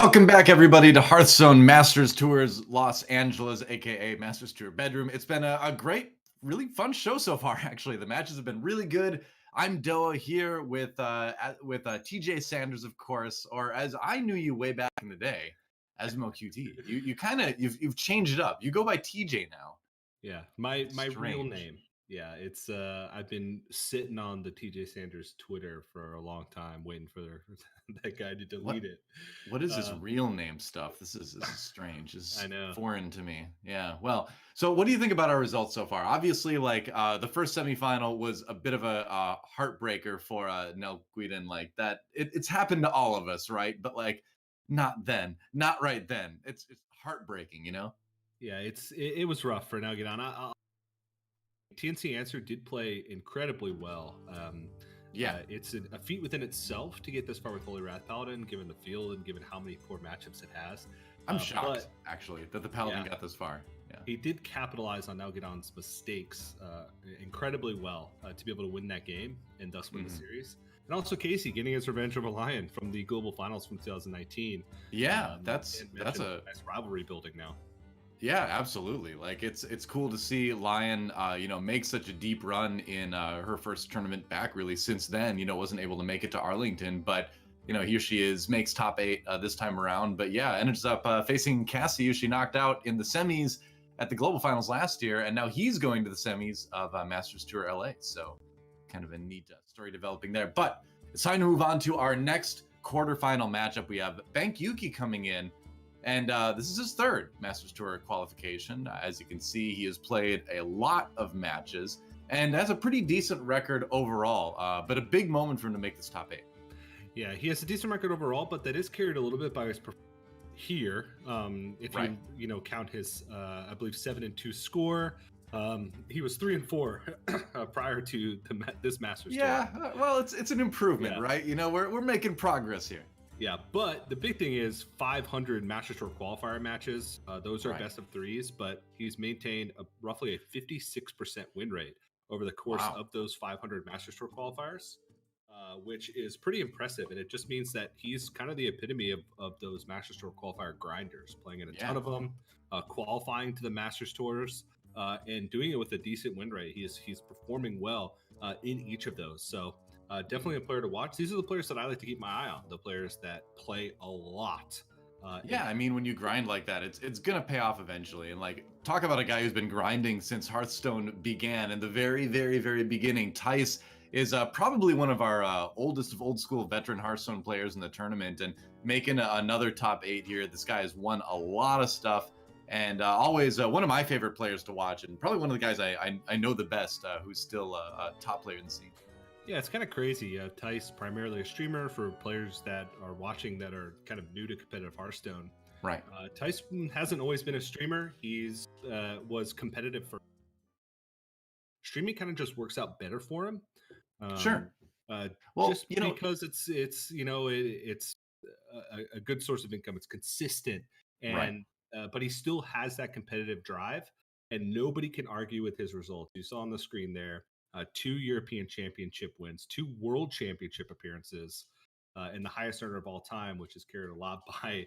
Welcome back, everybody, to Hearthstone Masters Tours Los Angeles, aka Masters Tour Bedroom. It's been a great, really fun show so far. Actually, the matches have been really good. I'm Doa here with TJ Sanders, of course, or as I knew you way back in the day, Asmo QT. You've changed it up. You go by TJ now. Yeah, my real name. Yeah, it's I've been sitting on the TJ Sanders Twitter for a long time, waiting for that guy to delete it. What is this real name stuff? This is strange. This is I know. foreign to me. Yeah. Well, so what do you think about our results so far? Obviously, like the first semifinal was a bit of a heartbreaker for Nel Guiden. Like that, it's happened to all of us, right? But like, not then, not right then. It's heartbreaking, you know. Yeah, it was rough for Nalgidon. TNC Answer did play incredibly well. It's a feat within itself to get this far with Holy Wrath Paladin, given the field and given how many poor matchups it has. I'm shocked, actually, that the Paladin got this far. Yeah. He did capitalize on Nalgidon's mistakes incredibly well to be able to win that game and thus win the series. And also Casey getting his revenge over Lion from the global finals from 2019. Yeah, that's a nice rivalry building now. Yeah, absolutely. Like it's cool to see Lion, make such a deep run in her first tournament back. Really, since then, wasn't able to make it to Arlington, but here she makes top 8 this time around. But yeah, ends up facing Cassie, who she knocked out in the semis at the global finals last year, and now he's going to the semis of Masters Tour LA. So, kind of a neat story developing there. But it's time to move on to our next quarterfinal matchup. We have Bankyugi coming in. And this is his third Masters Tour qualification. As you can see, he has played a lot of matches and has a pretty decent record overall, but a big moment for him to make this top 8. Yeah, he has a decent record overall, but that is carried a little bit by his performance here. If you count his, I believe, 7-2 score. He was 3-4 prior to this Masters Tour. Yeah, well, it's an improvement, right? We're making progress here. Yeah, but the big thing is 500 Masters Tour qualifier matches. Those are best of threes, but he's maintained roughly a 56% win rate over the course of those 500 Masters Tour qualifiers, which is pretty impressive. And it just means that he's kind of the epitome of those Masters Tour qualifier grinders, playing in a ton of them, qualifying to the Masters Tours, and doing it with a decent win rate. He's performing well in each of those. So definitely a player to watch. These are the players that I like to keep my eye on, the players that play a lot. When you grind like that, it's going to pay off eventually. And like, talk about a guy who's been grinding since Hearthstone began in the very, very, very beginning. Thijs is probably one of our oldest of old school veteran Hearthstone players in the tournament, and making another top 8 here. This guy has won a lot of stuff, and always one of my favorite players to watch, and probably one of the guys I know the best, who's still a top player in the scene. Yeah, it's kind of crazy. Thijs, primarily a streamer for players that are watching that are kind of new to competitive Hearthstone. Right. Thijs hasn't always been a streamer. He's was competitive for streaming. Kind of just works out better for him. Sure. Just because it's a good source of income. It's consistent, and but he still has that competitive drive, and nobody can argue with his results. You saw on the screen there. 2 European Championship wins, 2 World Championship appearances, and the highest earner of all time, which is carried a lot by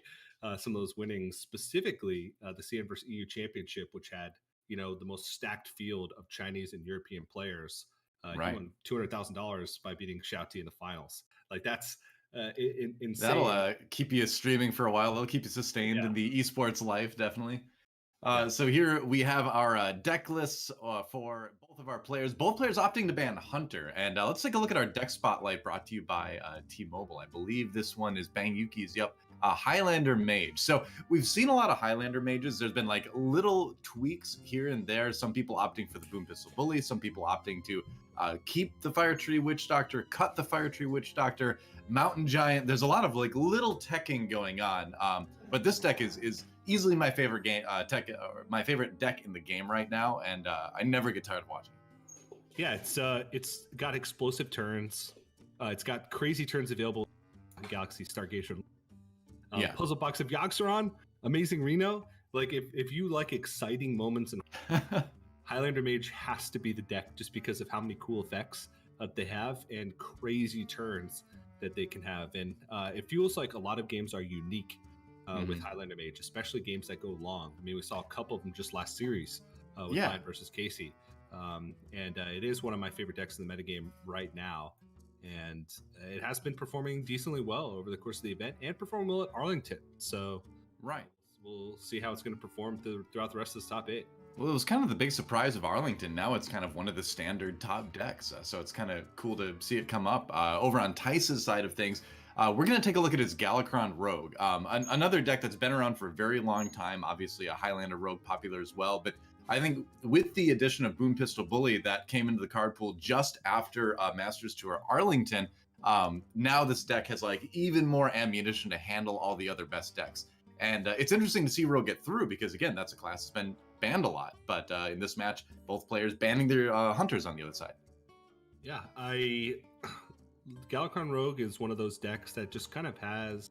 some of those winnings, specifically the CN vs. EU Championship, which had the most stacked field of Chinese and European players. He won $200,000 by beating Xiaoti in the finals. Like that's insane. That'll keep you streaming for a while. That'll keep you sustained in the esports life, definitely. So here we have our deck lists for both of our players. Both players opting to ban Hunter. And let's take a look at our deck spotlight brought to you by T-Mobile. I believe this one is Bankyugi's, Highlander Mage. So we've seen a lot of Highlander Mages. There's been like little tweaks here and there. Some people opting for the Boom Pistol Bully. Some people opting to keep the Fire Tree Witch Doctor, cut the Fire Tree Witch Doctor, Mountain Giant. There's a lot of like little teching going on. But this deck is easily my favorite my favorite deck in the game right now, and I never get tired of watching. Yeah, it's got explosive turns. It's got crazy turns available in Galaxy Stargazer. Puzzle Box of Yaxaron, Amazing Reno. Like if you like exciting moments, and Highlander Mage has to be the deck just because of how many cool effects they have and crazy turns that they can have. And it feels like a lot of games are unique with Highlander Mage, especially games that go long. I mean, we saw a couple of them just last series with Lion versus Casey. And it is one of my favorite decks in the metagame right now. And it has been performing decently well over the course of the event and performing well at Arlington. So we'll see how it's going to perform throughout the rest of this top 8. Well, it was kind of the big surprise of Arlington. Now it's kind of one of the standard top decks. So it's kind of cool to see it come up. Over on Thijs' side of things, we're going to take a look at his Galakrond Rogue. Another deck that's been around for a very long time. Obviously, a Highlander Rogue popular as well. But I think with the addition of Boom Pistol Bully that came into the card pool just after Masters Tour Arlington, now this deck has like even more ammunition to handle all the other best decks. And it's interesting to see Rogue get through because, again, that's a class that's been banned a lot. But in this match, both players banning their hunters on the other side. Yeah, Galakrond Rogue is one of those decks that just kind of has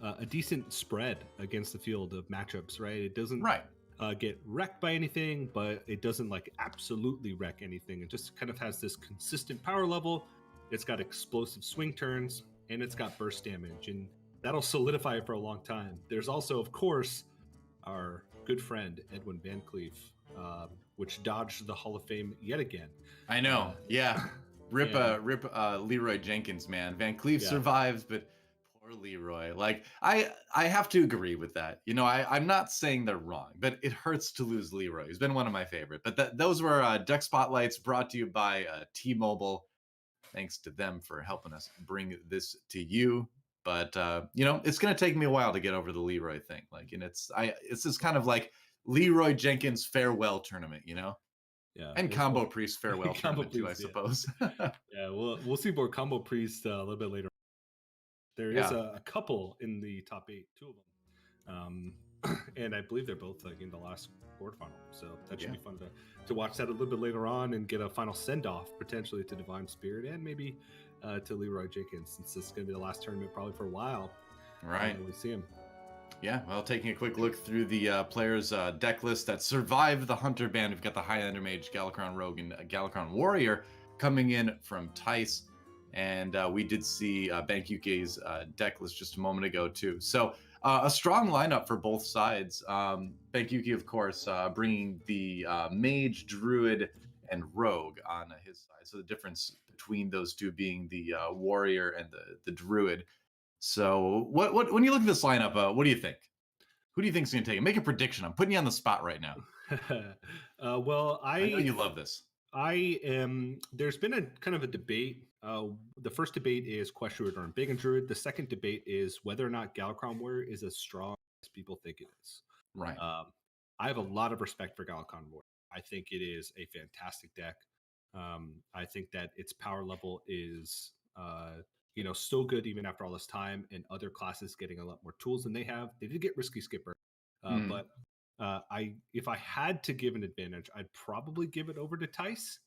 a decent spread against the field of matchups, right? It doesn't get wrecked by anything, but it doesn't like absolutely wreck anything. It just kind of has this consistent power level. It's got explosive swing turns, and it's got burst damage, and that'll solidify it for a long time. There's also, of course, our good friend Edwin Van Cleef, which dodged the Hall of Fame yet again. I know, Rip Leroy Jenkins, man. Van Cleef survives, but poor Leroy. Like, I have to agree with that. You know, I'm not saying they're wrong, but it hurts to lose Leroy. He's been one of my favorite. But those were Deck Spotlights brought to you by T-Mobile. Thanks to them for helping us bring this to you. But you know, it's gonna take me a while to get over the Leroy thing. Like, and it's this kind of like Leroy Jenkins farewell tournament, you know? Yeah. And Combo Priest farewell tournament too, I suppose. Yeah, we'll see more Combo Priest a little bit later. There is a couple in the top 8, 2 of them. And I believe they're both like in the last quarterfinal. So that should be fun to watch that a little bit later on and get a final send-off potentially to Divine Spirit and maybe to Leroy Jenkins, since this is going to be the last tournament probably for a while. Right. We see him. Yeah, well, taking a quick look through the players' deck list that survived the Hunter ban, we've got the Highlander Mage, Galakrond Rogue, and Galakrond Warrior coming in from Thijs. And we did see Bankyugi's deck list just a moment ago, too. So a strong lineup for both sides. Bankyugi, of course, bringing the Mage, Druid, and Rogue on his side. So the difference between those two being the Warrior and the Druid. So what when you look at this lineup, what do you think? Who do you think is going to take it? Make a prediction. I'm putting you on the spot right now. Well, I know you love this. There's been a kind of a debate. The first debate is Quest Druid or Big and Druid. The second debate is whether or not Galakrond Warrior is as strong as people think it is. Right. I have a lot of respect for Galakrond Warrior. I think it is a fantastic deck. I think that its power level is still good even after all this time, and other classes getting a lot more tools than they have. They did get Risky Skipper, but if I had to give an advantage, I'd probably give it over to Thijs.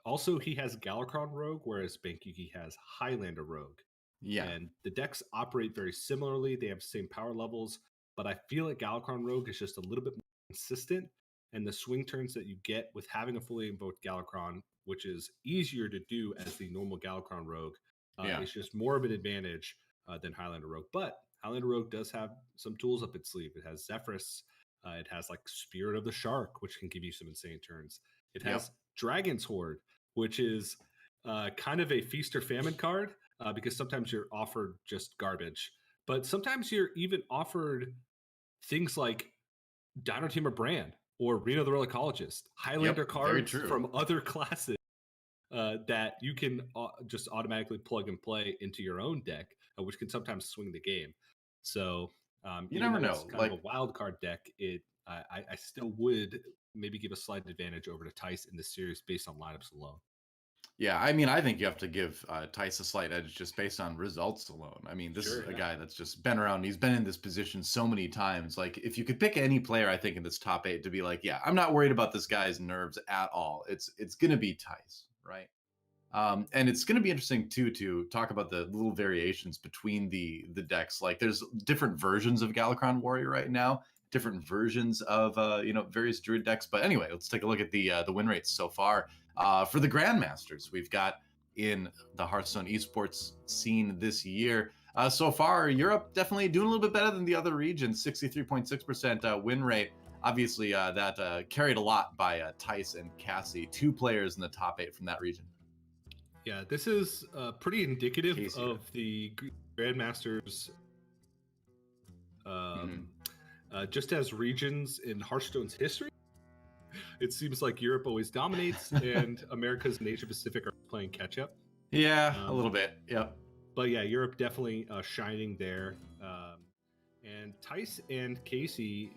Also, he has Galakrond Rogue, whereas Bankyugi has Highlander Rogue. Yeah, and the decks operate very similarly. They have the same power levels, but I feel like Galakrond Rogue is just a little bit more consistent, and the swing turns that you get with having a fully invoked Galakrond, which is easier to do as the normal Galakrond Rogue, is just more of an advantage than Highlander Rogue. But Highlander Rogue does have some tools up its sleeve. It has Zephyrus. It has like Spirit of the Shark, which can give you some insane turns. It has Dragon's Horde, which is kind of a feast or famine card because sometimes you're offered just garbage, but sometimes you're even offered things like Dino Tamer Brand or Reno the Relicologist, Highlander cards from other classes that you can just automatically plug and play into your own deck, which can sometimes swing the game. So you never know. It's kind of a wild card deck. I still would maybe give a slight advantage over to Thijs in this series based on lineups alone. Yeah, I mean, I think you have to give Thijs a slight edge just based on results alone. I mean, this is a guy that's just been around. He's been in this position so many times. Like, if you could pick any player, I think, in this top 8 to be like, yeah, I'm not worried about this guy's nerves at all. It's going to be Thijs, right? And it's going to be interesting, too, to talk about the little variations between the decks. Like, there's different versions of Galakrond Warrior right now, different versions of, various Druid decks. But anyway, let's take a look at the win rates so far. For the Grandmasters, we've got in the Hearthstone Esports scene this year, So far, Europe definitely doing a little bit better than the other regions. 63.6% win rate. Obviously, that carried a lot by Thijs and Cassie, 2 players in the top 8 from that region. Yeah, this is pretty indicative of the Grandmasters. Just as regions in Hearthstone's history, it seems like Europe always dominates, and Americas and Asia Pacific are playing catch up. Yeah, a little bit. Yep. But yeah, Europe definitely shining there. And Thijs and Casey,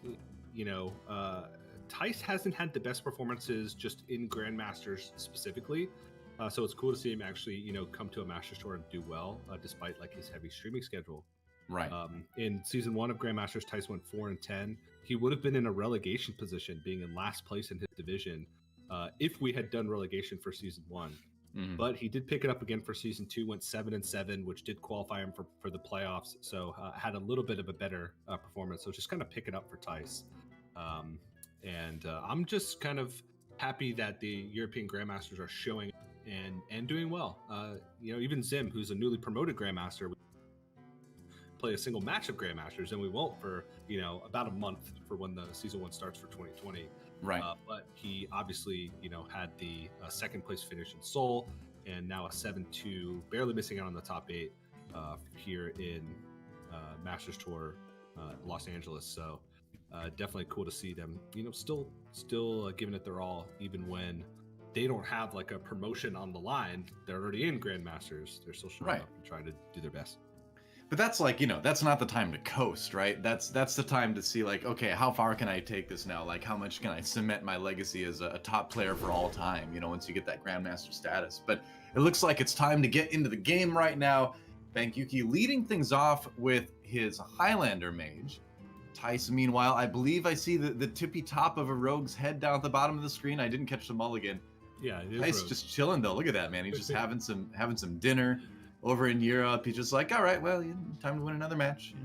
Thijs hasn't had the best performances just in Grandmasters specifically. So it's cool to see him actually, come to a Masters tour and do well, despite like his heavy streaming schedule. Right. In season 1 of Grandmasters, Thijs went 4-10. He would have been in a relegation position, being in last place in his division, if we had done relegation for season 1. Mm-hmm. But he did pick it up again for season 2, went 7-7, which did qualify him for the playoffs. So had a little bit of a better performance. So just kind of pick it up for Thijs. And I'm just kind of happy that the European Grandmasters are showing and doing well. Even Zim, who's a newly promoted Grandmaster, play a single match of Grandmasters, and we won't for about a month for when the season 1 starts for 2020. Right. But he obviously had the second place finish in Seoul, and now a 7-2, barely missing out on the top 8 here in Masters Tour Los Angeles. So definitely cool to see them still giving it their all, even when they don't have like a promotion on the line. They're already in Grandmasters. They're still showing up and trying to do their best. But that's like, that's not the time to coast, right? That's the time to see like, okay, how far can I take this now? Like, how much can I cement my legacy as a top player for all time, once you get that Grandmaster status. But it looks like it's time to get into the game right now. Bankyugi leading things off with his Highlander Mage. Thijs, meanwhile, I believe I see the tippy top of a rogue's head down at the bottom of the screen. I didn't catch the mulligan. Yeah, it is Thijs just chilling though. Look at that, man. He's just having some dinner. Over in Europe, he's just like, all right, well, time to win another match.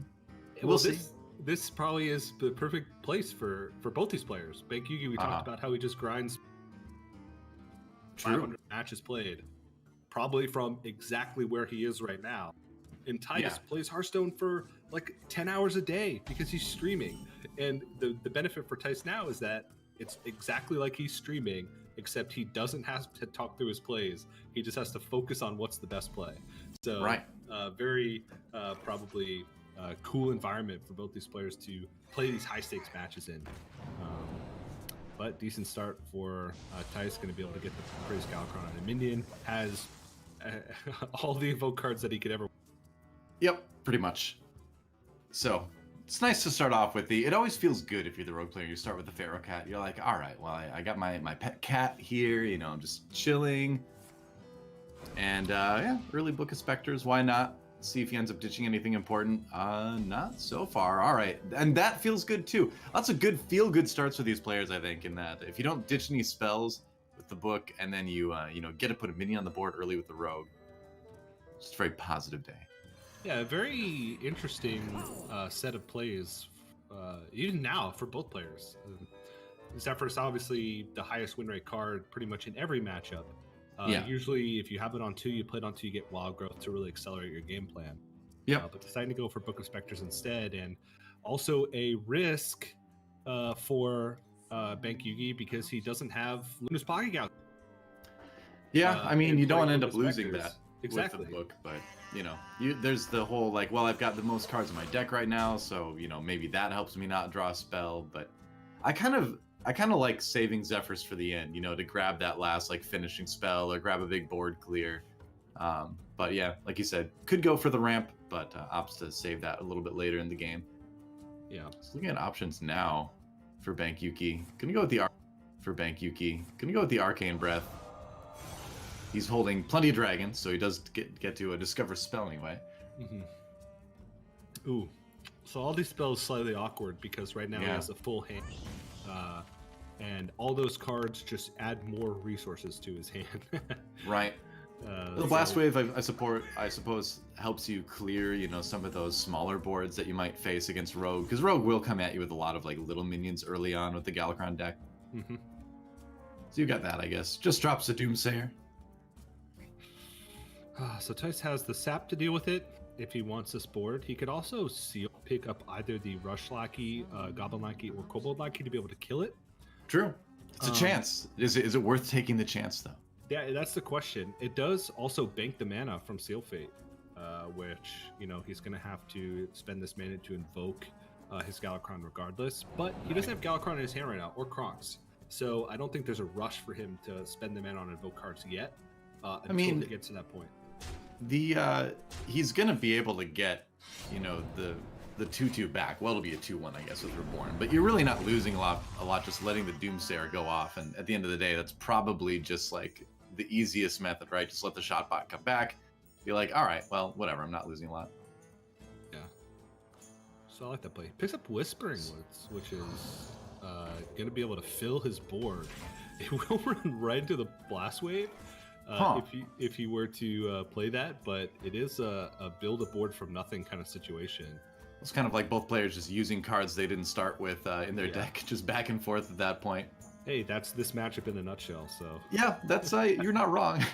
We'll see. This probably is the perfect place for both these players. Bankyugi, we talked about how he just grinds 500 matches played, probably from exactly where he is right now. And Thijs plays Hearthstone for like 10 hours a day because he's streaming. And the benefit for Thijs now is that it's exactly like he's streaming, except he doesn't have to talk through his plays. He just has to focus on what's the best play. So very probably cool environment for both these players to play these high stakes matches in. But decent start for Thijs, going to be able to get the Praise Galakrond on a minion. Has all the invoke cards that he could ever. Yep, pretty much. So it's nice to start off with it always feels good if you're the rogue player. You start with the Pharaoh Cat. You're like, all right, well, I got my pet cat here. I'm just chilling. And early Book of Specters. Why not? See if he ends up ditching anything important. Not so far. All right, and that feels good too. Lots of good feel-good starts for these players, I think. In that, if you don't ditch any spells with the book, and then you get to put a minion on the board early with the rogue, just a very positive day. Yeah, very interesting set of plays, even now for both players. Zephyrus, obviously the highest win rate card pretty much in every matchup. Usually if you have it on 2, you play it on 2, you get Wild Growth to really accelerate your game plan. But deciding to go for Book of Specters instead, and also a risk for Bankyugi because he doesn't have Luna's Pocket Galaxy. I mean, you don't want to end up losing that exactly with the book, but there's the whole like, well, I've got the most cards in my deck right now, so maybe that helps me not draw a spell. But I kind of like saving Zephyrs for the end, to grab that last like finishing spell or grab a big board clear. But yeah, like you said, could go for the ramp, but opts to save that a little bit later in the game. Just looking at options now for Bankyugi. Gonna go with the Arcane Breath. He's holding plenty of dragons, so he does get to discover spell anyway. Ooh, so all these spells slightly awkward because right now he has a full hand, and all those cards just add more resources to his hand. Right. The Blast Wave, I suppose, helps you clear, some of those smaller boards that you might face against Rogue, because Rogue will come at you with a lot of like little minions early on with the Galakrond deck. So you got that, I guess. Just drops a Doomsayer. So Thijs has the sap to deal with it. if he wants this board. He could also pick up either the Rush Lackey, Goblin Lackey, or Kobold Lackey to be able to kill it. True. It's a chance. Is it worth taking the chance, though? Yeah, that's the question. It does also bank the mana from Seal Fate, which, he's going to have to spend this mana to invoke his Galakrond regardless. But he doesn't have Galakrond in his hand right now, or Kronks. So I don't think there's a rush for him to spend the mana on invoke cards yet, until he gets to that point. He's gonna be able to get, the 2/2 back. Well, it'll be a 2/1, I guess, with Reborn. But you're really not losing a lot just letting the Doomsayer go off. And at the end of the day, that's probably just like the easiest method, right? Just let the shot bot come back. Be like, all right, well, whatever. I'm not losing a lot. Yeah. So I like that play. Picks up Whispering Woods, which is going to be able to fill his board. It will run right into the Blast Wave if he were to play that, but it is a build a board from nothing kind of situation. It's kind of like both players just using cards they didn't start with in their deck, just back and forth at that point. Hey, that's this matchup in a nutshell. So yeah, that's you're not wrong.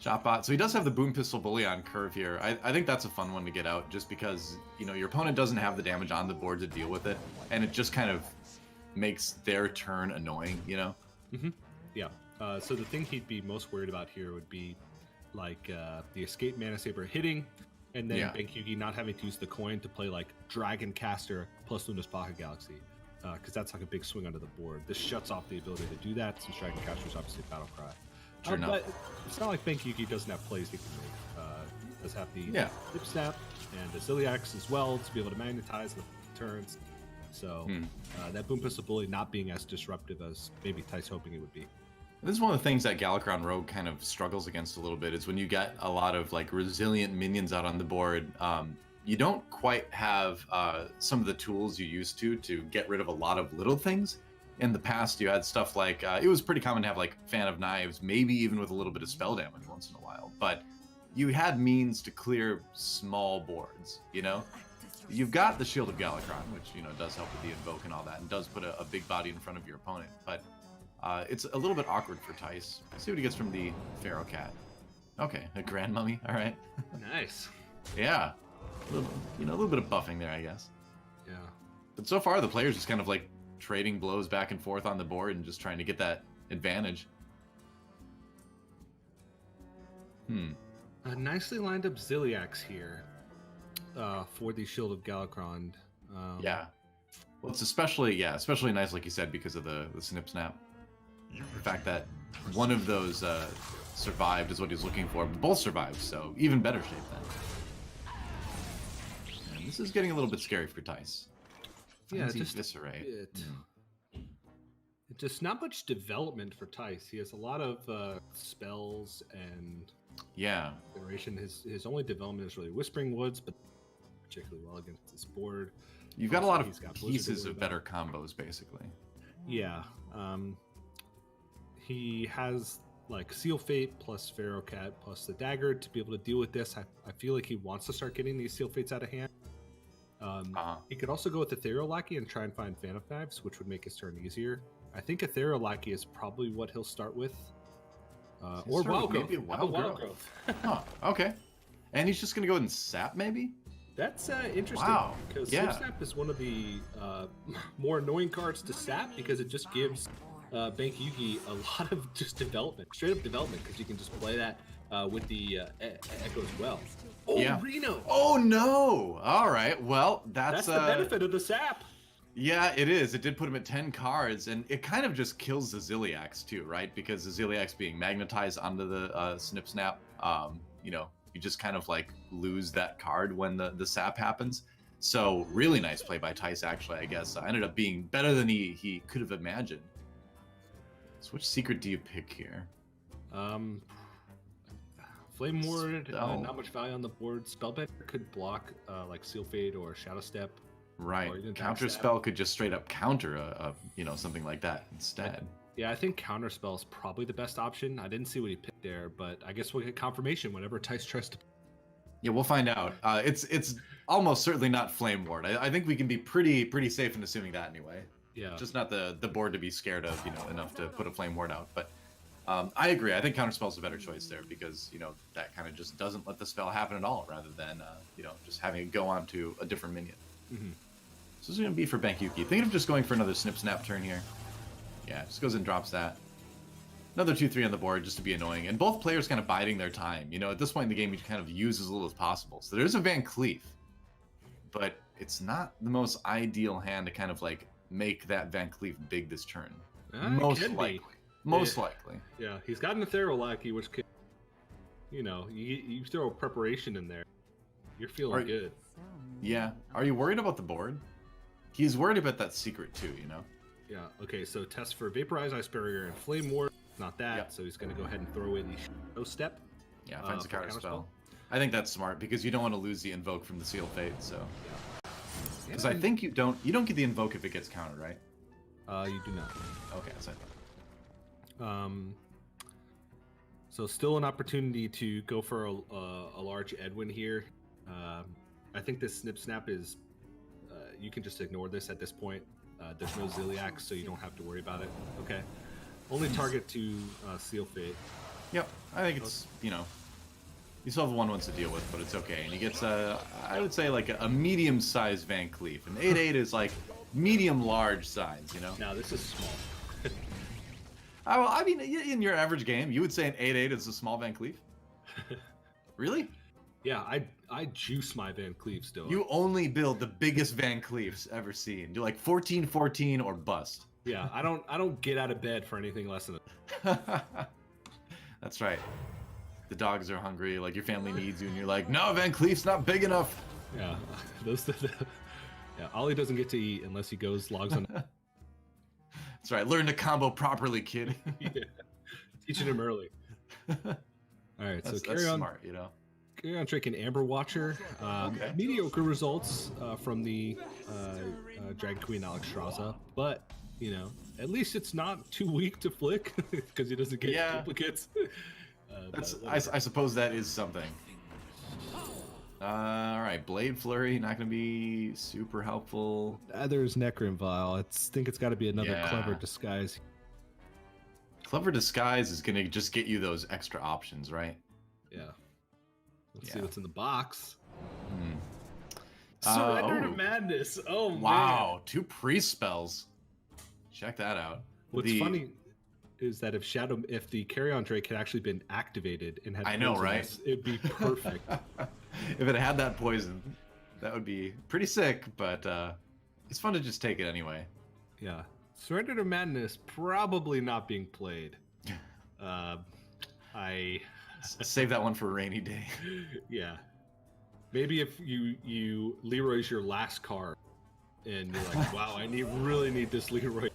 Shotbot. So he does have the Boom Pistol Bully on curve here. I think that's a fun one to get out, just because your opponent doesn't have the damage on the board to deal with it, and it just kind of makes their turn annoying. Mm-hmm. Yeah. So the thing he'd be most worried about here would be like the Escape Mana Saber hitting, and then Bankyugi not having to use the coin to play like Dragon Caster plus Luna's Pocket Galaxy, because that's like a big swing under the board. This shuts off the ability to do that, since Dragon Caster is obviously Battle Cry. But it's not like Bankyugi doesn't have plays he can make. Does have the Flip Snap and the Ziliax as well to be able to magnetize the turns. So that Boom Pistol Bully not being as disruptive as maybe Thijs hoping it would be. This is one of the things that Galakrond Rogue kind of struggles against a little bit, is when you get a lot of like resilient minions out on the board, you don't quite have some of the tools you used to get rid of a lot of little things. In the past, you had stuff like, it was pretty common to have like Fan of Knives, maybe even with a little bit of spell damage once in a while, but you had means to clear small boards, You've got the Shield of Galakrond, which, does help with the invoke and all that, and does put a big body in front of your opponent, but it's a little bit awkward for Thijs. Let's see what he gets from the Pharaoh Cat. Okay, a Grand Mummy, all right. Nice. Yeah, a little bit of buffing there, I guess. Yeah. But so far, the players just kind of like trading blows back and forth on the board and just trying to get that advantage. A nicely lined up Ziliax here for the Shield of Galakrond. Yeah. Well, it's especially nice, like you said, because of the Snip Snap. The fact that one of those survived is what he's looking for. Both survived, so even better shape then. And this is getting a little bit scary for Thijs. Yeah, just Eviscerate. Just not much development for Thijs. He has a lot of spells and generation. His only development is really Whispering Woods, but particularly well against this board. You've got a lot of pieces of better combos, basically. Yeah. He has like Seal Fate plus Pharaoh Cat plus the Dagger to be able to deal with this. I feel like he wants to start getting these Seal Fates out of hand. He could also go with Ethereal Lackey and try and find Fan of Knives, which would make his turn easier. I think Ethereal Lackey is probably what he'll start with. Or Wild Growth. Maybe Wild Growth. Okay. And he's just going to go ahead and sap, maybe? That's interesting. Wow. Because Slip Snap is one of the more annoying cards to sap, because it just gives Bankyugi a lot of just development, straight up development, because you can just play that with the Echo as well. Oh, Reno! Oh, no! All right, well, that's the benefit of the sap. Yeah, it is. It did put him at 10 cards, and it kind of just kills the Ziliax too, right? Because the Ziliax being magnetized onto the Snip Snap, you just kind of like lose that card when the sap happens. So really nice play by Thijs, actually, I guess. Ended up being better than he could have imagined. So which secret do you pick here? Flame Ward, not much value on the board. Spellbender could block like Seal Fade or Shadow Step. Right. Counter spell could just straight up counter a something like that instead. Yeah, I think counter spell is probably the best option. I didn't see what he picked there, but I guess we'll get confirmation whenever Thijs tries to. Yeah, we'll find out. It's almost certainly not Flame Ward. I think we can be pretty safe in assuming that anyway. Yeah. Just not the board to be scared of, enough to put a Flame Ward out. But I agree. I think Counterspell's a better choice there because, you know, that kind of just doesn't let the spell happen at all rather than, you know, just having it go on to a different minion. Mm-hmm. So this is going to be for Bankyugi. Thinking of just going for another Snip Snap turn here. Yeah, just goes and drops that. Another 2-3 on the board just to be annoying. And both players kind of biding their time. You know, at this point in the game, you kind of use as little as possible. So there's a Van Cleef. But it's not the most ideal hand to kind of, like, make that Van Cleef big this turn. Most likely. Most likely. Yeah, he's got an Ethereal, which can, you know, you throw a preparation in there, you're feeling good. Yeah. Are you worried about the board? He's worried about that secret too, you know? Yeah, okay, so test for Vaporize, Ice Barrier, and Flame Ward. Not that, yep. So he's going to go ahead and throw away the Shadow Step. Yeah, finds a counter spell. I think that's smart because you don't want to lose the Invoke from the Seal Fate, so. Because I think you don't get the Invoke if it gets countered, right? You do not. Okay, that's what I thought. So still an opportunity to go for a large Edwin here. I think this Snip Snap is, you can just ignore this at this point. There's no Ziliax, so you don't have to worry about it. Okay. Only target to Seal Fate. Yep, I think it's, you know, you still have 1/1 to deal with, but it's okay. And he gets, I would say, like a medium-sized Van Cleef. And 8/8 is like medium-large size, you know? Now, this is small. Well, I mean, in your average game, you would say an 8/8 is a small Van Cleef? Really? Yeah, I juice my Van Cleef still. You only build the biggest Van Cleefs ever seen. Do like 14-14 or bust. Yeah, I don't get out of bed for anything less than That's right. The dogs are hungry, like your family needs you, and you're like, no, Van Cleef's not big enough. Yeah, yeah, Ollie doesn't get to eat unless he logs on. That's right. Learn to combo properly, kid. Yeah. Teaching him early. All right, so carry on. Smart, you know. Carry on drinking Amber Watcher. Okay. Mediocre results from the Dragon Queen Alexstrasza, but you know, at least it's not too weak to flick because he doesn't get duplicates. I suppose that is something. All right, Blade Flurry, not going to be super helpful. There's Necron Vial. I think it's got to be another Clever Disguise. Clever Disguise is going to just get you those extra options, right? Yeah. Let's see what's in the box. Hmm. Surrender to Madness. Oh, wow, man. 2 priest spells. Check that out. What's funny is that if the Carrion Drake had actually been activated and had right? It'd be perfect. If it had that poison, that would be pretty sick, but it's fun to just take it anyway. Yeah. Surrender to Madness probably not being played. Save that one for a rainy day. Yeah. Maybe if you Leroy's your last card and you're like, wow, I really need this Leroy.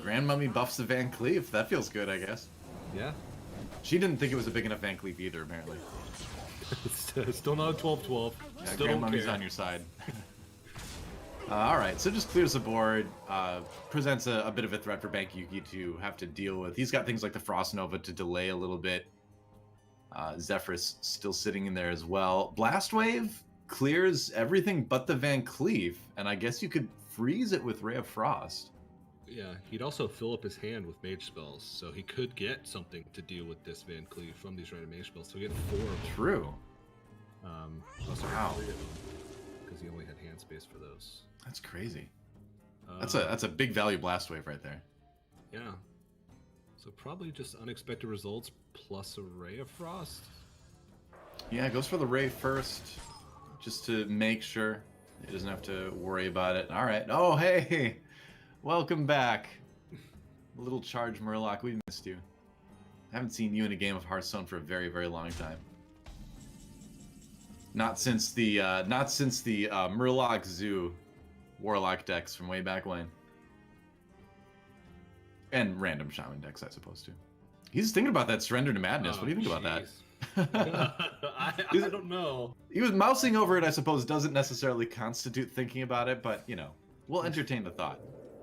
Grand Mummy buffs the Van Cleef. That feels good, I guess. Yeah. She didn't think it was a big enough Van Cleef either, apparently. Still not a 12-12. Yeah, still Grand Mummy's on your side. Alright, so just clears the board, presents a bit of a threat for Bankyugi to have to deal with. He's got things like the Frost Nova to delay a little bit. Zephyrus still sitting in there as well. Blast Wave clears everything but the Van Cleef, and I guess you could freeze it with Ray of Frost. Yeah, he'd also fill up his hand with mage spells, so he could get something to deal with this Van Cleef from these random mage spells. So he had 4 of them. True. Wow. Because he only had hand space for those. That's crazy. That's a big value Blast Wave right there. Yeah. So probably just unexpected results plus a Ray of Frost. Yeah, goes for the Ray first, just to make sure he doesn't have to worry about it. All right. Oh, hey. Welcome back. Little Charge Murloc, we missed you. Haven't seen you in a game of Hearthstone for a very, very long time. Not since the Murloc Zoo Warlock decks from way back when. And random Shaman decks, I suppose, too. He's thinking about that Surrender to Madness. What do you think about that? I don't know. He was mousing over it, I suppose, doesn't necessarily constitute thinking about it, but, you know, we'll entertain the thought.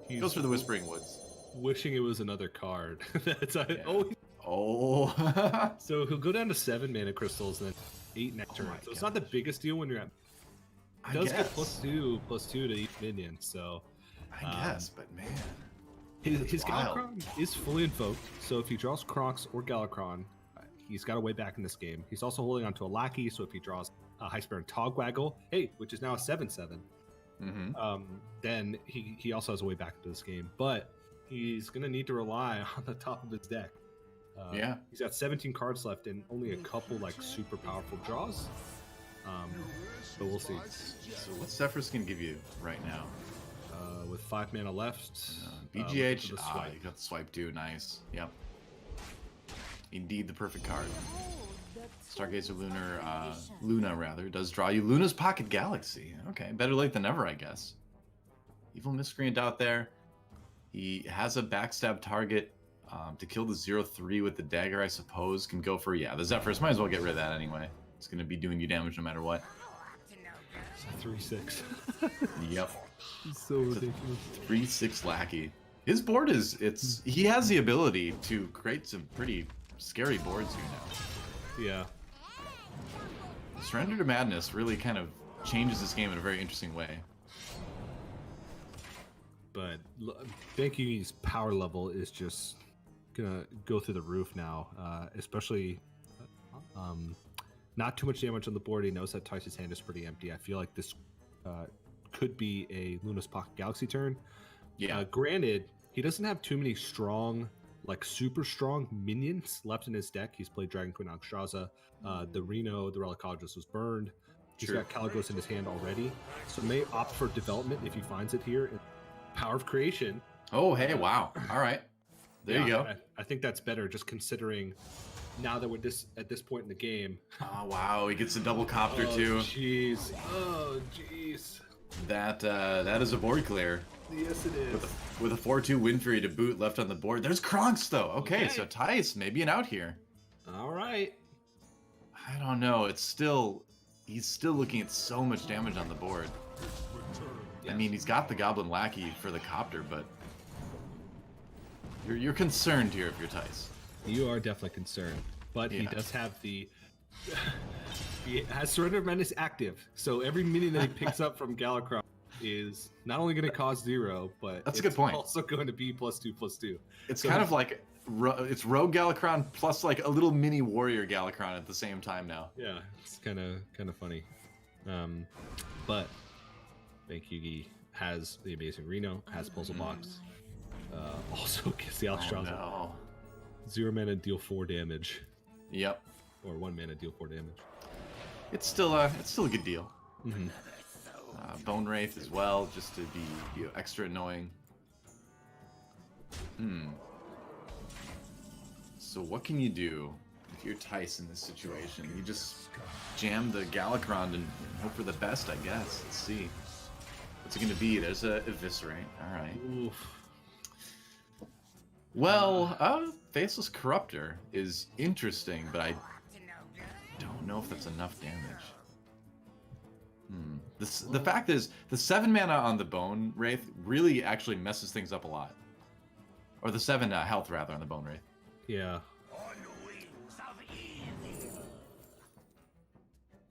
He goes for the Whispering Woods. Wishing it was another card. So he'll go down to 7 mana crystals and then 8 nectar. So it's not the biggest deal when you're at. He does get +2 to each minion, so. I guess, but man. His Galakrond is fully invoked, so if he draws Crocs or Galakrond, he's got a way back in this game. He's also holding onto a lackey, so if he draws a High Spear and Togwaggle, which is now a 7/7, then he also has a way back into this game. But he's going to need to rely on the top of his deck. He's got 17 cards left and only a couple like super powerful draws. But we'll see. So what Zephyrus can give you right now? With 5 mana left. BGH, you got the swipe too. Nice. Yep. Indeed, the perfect card. Stargazer Luna rather does draw you Luna's Pocket Galaxy. Okay, better late than never, I guess. Evil Miscreant out there. He has a backstab target to kill the 0/3 with the dagger, I suppose. Can go for the Zephyrus. Might as well get rid of that anyway. It's gonna be doing you damage no matter what. 3/6. Yep. So ridiculous. 3/6 lackey. His board he has the ability to create some pretty scary boards here now. Yeah. Surrender to Madness really kind of changes this game in a very interesting way. But Bankyugi's power level is just gonna go through the roof now, especially not too much damage on the board. He knows that Thijs' hand is pretty empty. I feel like this could be a Luna's Pocket Galaxy turn. Yeah. Granted, he doesn't have too many strong, like super strong minions left in his deck. He's played Dragon Queen Alexstrasza. The Reno, the Relicologist was burned. He's got Caligos in his hand already. So may opt for development if he finds it here. Power of Creation. Oh, hey, wow. All right. There you go. I think that's better, just considering now that we're at this point in the game. Oh, wow. He gets a double copter, too. Jeez. Oh, jeez. That is a board clear. Yes, it is. With a 4/2 Windfury to boot left on the board. There's Kronks, though. Okay, so Thijs, maybe an out here. All right. I don't know. He's still looking at so much damage on the board. Yes. I mean, he's got the Goblin Lackey for the copter, but you're concerned here if you're Thijs. You are definitely concerned, but he does have he has Surrender of Madness active, so every minion that he picks up from Galakrond is not only going to cost 0, but that's a good point. Also going to be +2/+2. It's kind of like it's Rogue Galakrond plus like a little mini Warrior Galakrond at the same time now. Yeah, it's kind of funny. But Bankyugi has the amazing Reno, has Puzzle Box, also gets the Alexstrasza. Oh, no. 0 mana, deal 4 damage. Yep. Or 1 mana, deal 4 damage. It's still a good deal. Mm-hmm. Bone Wraith as well, just to be extra annoying. So what can you do if you're Thijs in this situation? You just jam the Galakrond and hope for the best, I guess. Let's see. What's it going to be? There's a Eviscerate. All right. Oof. Well, Faceless Corruptor is interesting, but I don't know if that's enough damage. The fact is, the 7 mana on the Bone Wraith really actually messes things up a lot. Or the 7 health, rather, on the Bone Wraith. Yeah.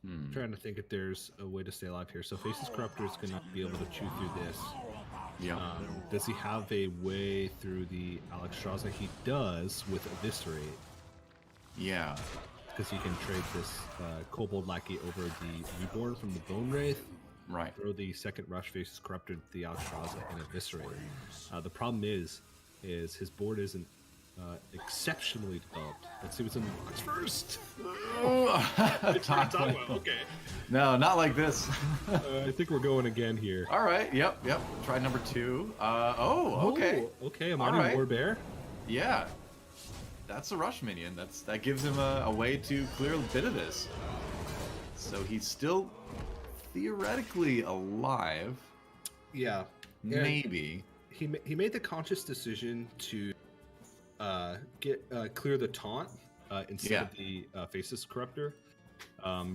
I'm trying to think if there's a way to stay alive here. So Faceless Corruptor is going to be able to chew through this. Yeah. Does he have a way through the Alexstrasza? He does with Eviscerate. Yeah. Because he can trade this Kobold Lackey over the Reborn from the Bone Wraith. Right. Throw the second Rush Faceless Corruptor to the Alexstrasza and Eviscerate. The problem is his board isn't exceptionally developed. Let's see what's in the box first. Okay. No, not like this. I think we're going again here. All right. Yep. Try number 2. Okay. Okay. I'm already War Bear. Yeah. That's a rush minion. That gives him a way to clear a bit of this. So he's still theoretically alive. Yeah. Maybe. He made the conscious decision to clear the taunt instead of the Faceless Corruptor,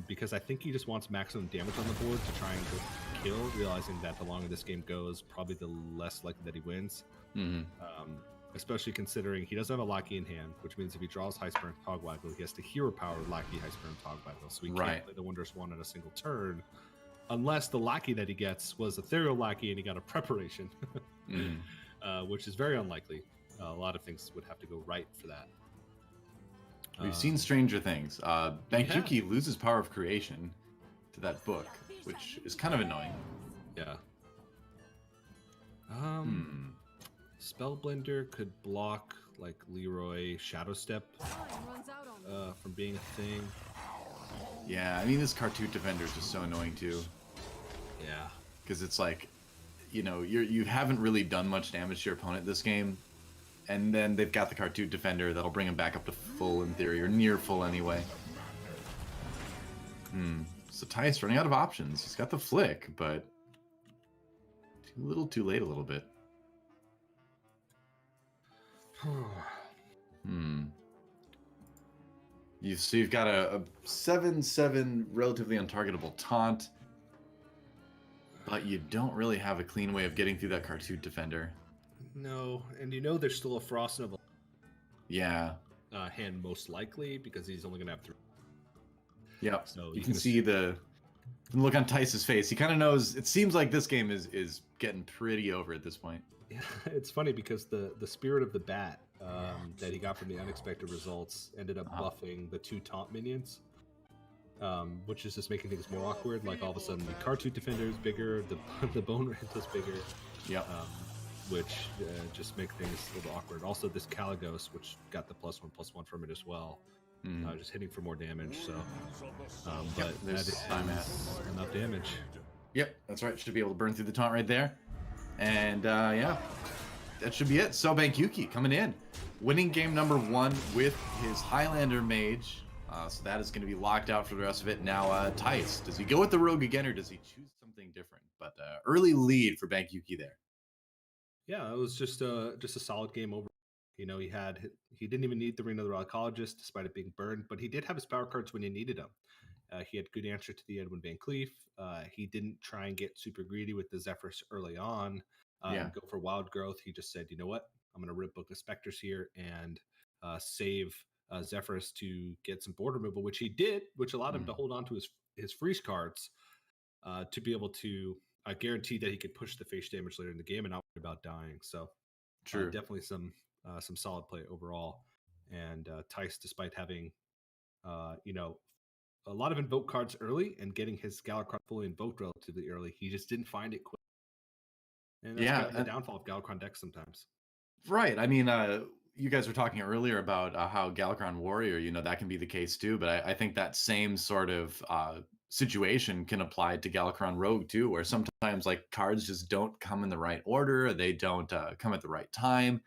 because I think he just wants maximum damage on the board to try and go kill, realizing that the longer this game goes, probably the less likely that he wins. Especially considering he doesn't have a Lackey in hand, which means if he draws High Spear and Togwaggle, he has to hero power Lackey, High Spear, and Togwaggle, so he can't play the Wondrous One in a single turn, unless the Lackey that he gets was Ethereal Lackey and he got a Preparation. which is very unlikely. A lot of things would have to go right for that. We've seen stranger things. Bankyugi loses power of creation to that book, which is kind of annoying. Yeah. Spellblender could block like Leroy Shadow Step from being a thing. Yeah, I mean this Cartoon Defender is just so annoying too. Yeah. Because it's like, you know, you haven't really done much damage to your opponent this game, and then they've got the Cartoon Defender that'll bring him back up to full in theory, or near full anyway. So Thijs running out of options. He's got the flick, but too little, too late a little bit. So you've got a 7/7 relatively untargetable taunt, but you don't really have a clean way of getting through that Cartoon Defender. No, and you know there's still a Frost Nova. Yeah. Hand most likely because he's only gonna have 3. Yep. So you can see the look on Thijs' face. He kind of knows. It seems like this game is getting pretty over at this point. Yeah, it's funny because the Spirit of the Bat that he got from the unexpected results ended up buffing the 2 taunt minions, which is just making things more awkward. Like all of a sudden the Cartoon Defender is bigger, the Bone Rental's bigger. Yep. Which just make things a little awkward. Also, this Caligos, which got the +1/+1 from it as well, just hitting for more damage. So, but that is enough damage. Yep, that's right. Should be able to burn through the taunt right there. And yeah, that should be it. So Bankyugi coming in, winning game number 1 with his Highlander Mage. So that is going to be locked out for the rest of it. Now, Thijs, does he go with the Rogue again, or does he choose something different? But early lead for Bankyugi there. Yeah, it was just a solid game over. You know, he didn't even need the Ring of the Rheumatologist despite it being burned, but he did have his power cards when he needed them. He had good answer to the Edwin Van Cleef. He didn't try and get super greedy with the Zephyrus early on and go for wild growth. He just said, you know what, I'm going to rip Book of Specters here and save Zephyrus to get some board removal, which he did, which allowed him to hold on to his freeze cards to be able to guarantee that he could push the face damage later in the game and not worry about dying. So definitely some solid play overall. And Thijs, despite having a lot of invoke cards early and getting his Galakrond fully invoked relatively early, he just didn't find it quick. And that's kind of the downfall of Galakrond decks sometimes. Right. I mean, you guys were talking earlier about how Galakrond Warrior, you know, that can be the case too. But I think that same sort of situation can apply to Galakrond Rogue too, where sometimes like cards just don't come in the right order, or they don't come at the right time,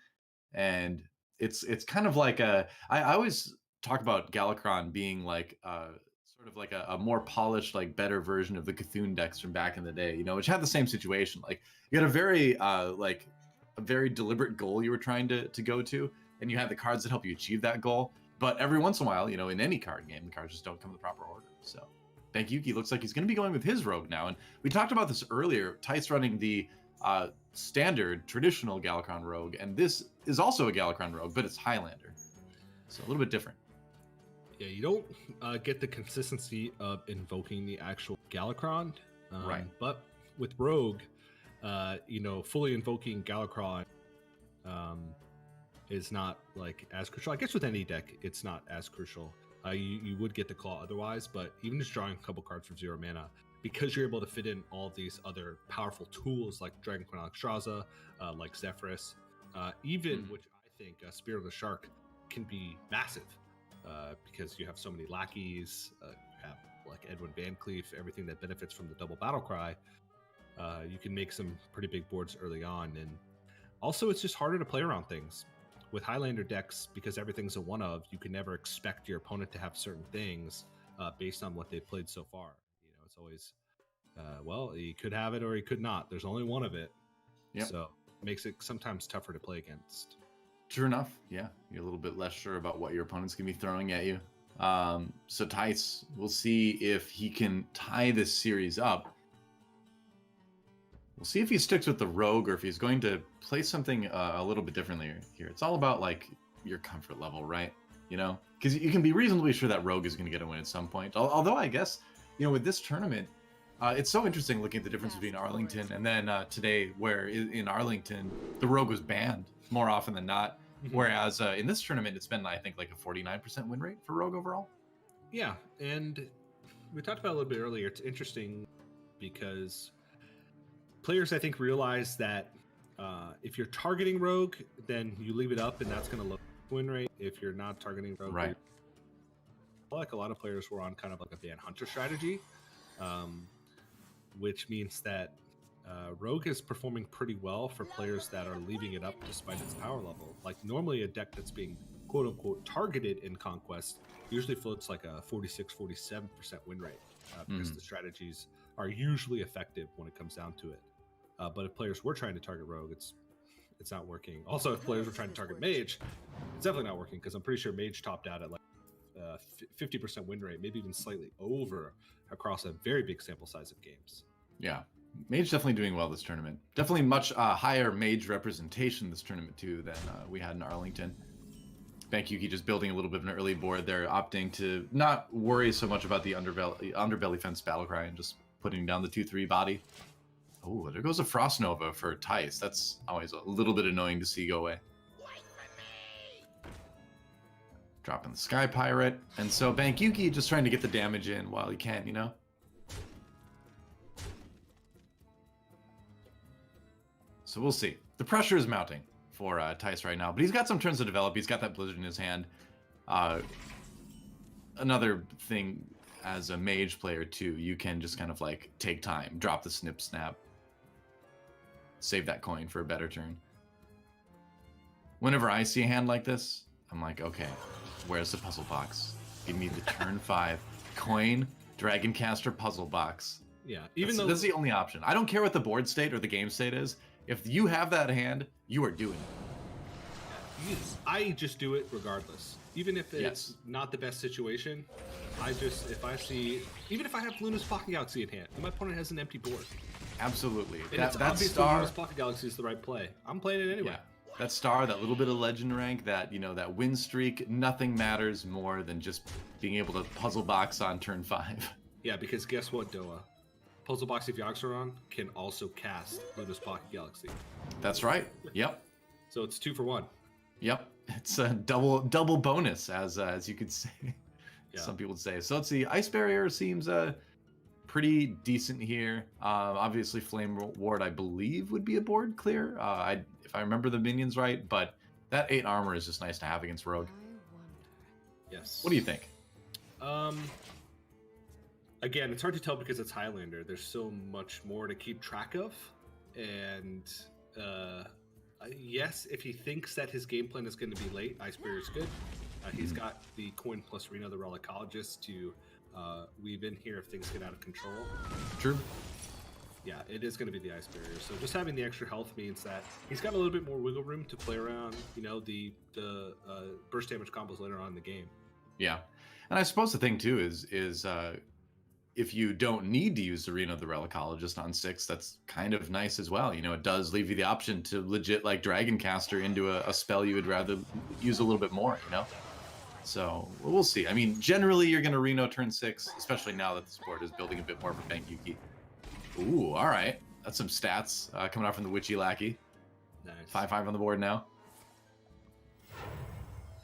and it's kind of like I always talk about Galakrond being like sort of like a more polished, like better version of the Cthulhu decks from back in the day, you know, which had the same situation. Like you had a very deliberate goal you were trying to go to, and you had the cards that help you achieve that goal. But every once in a while, you know, in any card game, the cards just don't come in the proper order. So Bankyugi looks like he's going to be going with his Rogue now. And we talked about this earlier. Thijs running the standard traditional Galakrond Rogue, and this is also a Galakrond Rogue, but it's Highlander. So a little bit different. Yeah, you don't get the consistency of invoking the actual Galakrond. Right. But with Rogue, fully invoking Galakrond is not like as crucial. I guess with any deck, it's not as crucial. You would get the claw otherwise, but even just drawing a couple cards for 0 mana, because you're able to fit in all these other powerful tools like Dragon Queen Alexstrasza, like Zephyrus, which I think Spear of the Shark can be massive because you have so many lackeys, you have like Edwin Van Cleef, everything that benefits from the double battle cry. You can make some pretty big boards early on, and also it's just harder to play around things. With Highlander decks, because everything's a one of, you can never expect your opponent to have certain things based on what they've played so far. You know, it's always, he could have it or he could not. There's only one of it. Yep. So it makes it sometimes tougher to play against. True enough. Yeah. You're a little bit less sure about what your opponent's going to be throwing at you. So Thijs, we'll see if he can tie this series up. We'll see if he sticks with the Rogue or if he's going to play something a little bit differently here. It's all about like your comfort level, right? You know, because you can be reasonably sure that Rogue is going to get a win at some point. Although I guess, you know, with this tournament, It's so interesting looking at the difference between Arlington and then today, where in Arlington, the Rogue was banned more often than not. Whereas in this tournament, it's been, I think, like a 49% win rate for Rogue overall. Yeah, and we talked about it a little bit earlier. It's interesting because players, I think, realize that if you're targeting Rogue, then you leave it up, and that's going to lower win rate. If you're not targeting Rogue, right? Like a lot of players were on kind of like a ban hunter strategy, which means that Rogue is performing pretty well for players that are leaving it up despite its power level. Like normally a deck that's being quote unquote targeted in Conquest usually floats like a 46-47% win rate because the strategies are usually effective when it comes down to it. But if players were trying to target Rogue, it's not working. Also, if players were trying to target Mage, it's definitely not working because I'm pretty sure Mage topped out at like 50% win rate, maybe even slightly over across a very big sample size of games. Yeah, Mage definitely doing well this tournament. Definitely much higher Mage representation this tournament too than we had in Arlington. Bankyugi just building a little bit of an early board. They're opting to not worry so much about the underbelly fence battlecry and just putting down the 2/3 body. Oh, there goes a Frost Nova for Thijs. That's always a little bit annoying to see go away. Dropping the Sky Pirate. And so Bankyugi just trying to get the damage in while he can, you know? So we'll see. The pressure is mounting for Thijs right now, but he's got some turns to develop. He's got that Blizzard in his hand. Another thing as a Mage player too, you can just kind of like take time, drop the snip snap, save that coin for a better turn. Whenever I see a hand like this, I'm like, okay, where's the puzzle box? Give me the turn 5 coin Dragoncaster puzzle box. Yeah, that's the only option. I don't care what the board state or the game state is. If you have that hand, you are doing it. Yes. I just do it regardless. Even if it's not the best situation, if I see, even if I have Luna's Pocket Galaxy in hand, and my opponent has an empty board. Absolutely. And that star, Luna's Pocket Galaxy is the right play. I'm playing it anyway. Yeah. That star, that little bit of legend rank, that, you know, that win streak, nothing matters more than just being able to puzzle box on turn 5. Yeah, because guess what, Doa? Puzzle Box, if Yoxeron can also cast Luna's Pocket Galaxy. That's right. Yep. So it's 2 for 1. Yep. It's a double bonus, as you could say. Yeah. Some people would say. So let's see. Ice Barrier seems pretty decent here. Obviously, Flame Ward, I believe, would be a board clear. If I remember the minions right, but that 8 armor is just nice to have against Rogue. Yes. What do you think? Again, it's hard to tell because it's Highlander. There's so much more to keep track of. And yes, if he thinks that his game plan is going to be late, Ice Barrier is good. He's got the coin plus Reno the Relicologist to weave in here if things get out of control. True. Yeah, it is going to be the Ice Barrier. So just having the extra health means that he's got a little bit more wiggle room to play around, you know, the burst damage combos later on in the game. Yeah. And I suppose the thing too is if you don't need to use the Reno the Relicologist on 6, that's kind of nice as well. You know, it does leave you the option to legit like Dragoncaster into a spell you would rather use a little bit more, you know? So we'll see. I mean, generally you're going to Reno turn 6, especially now that the sport is building a bit more for Bankyugi. Ooh, all right. That's some stats coming out from the Witchy Lackey. Nice. 5/5 on the board now.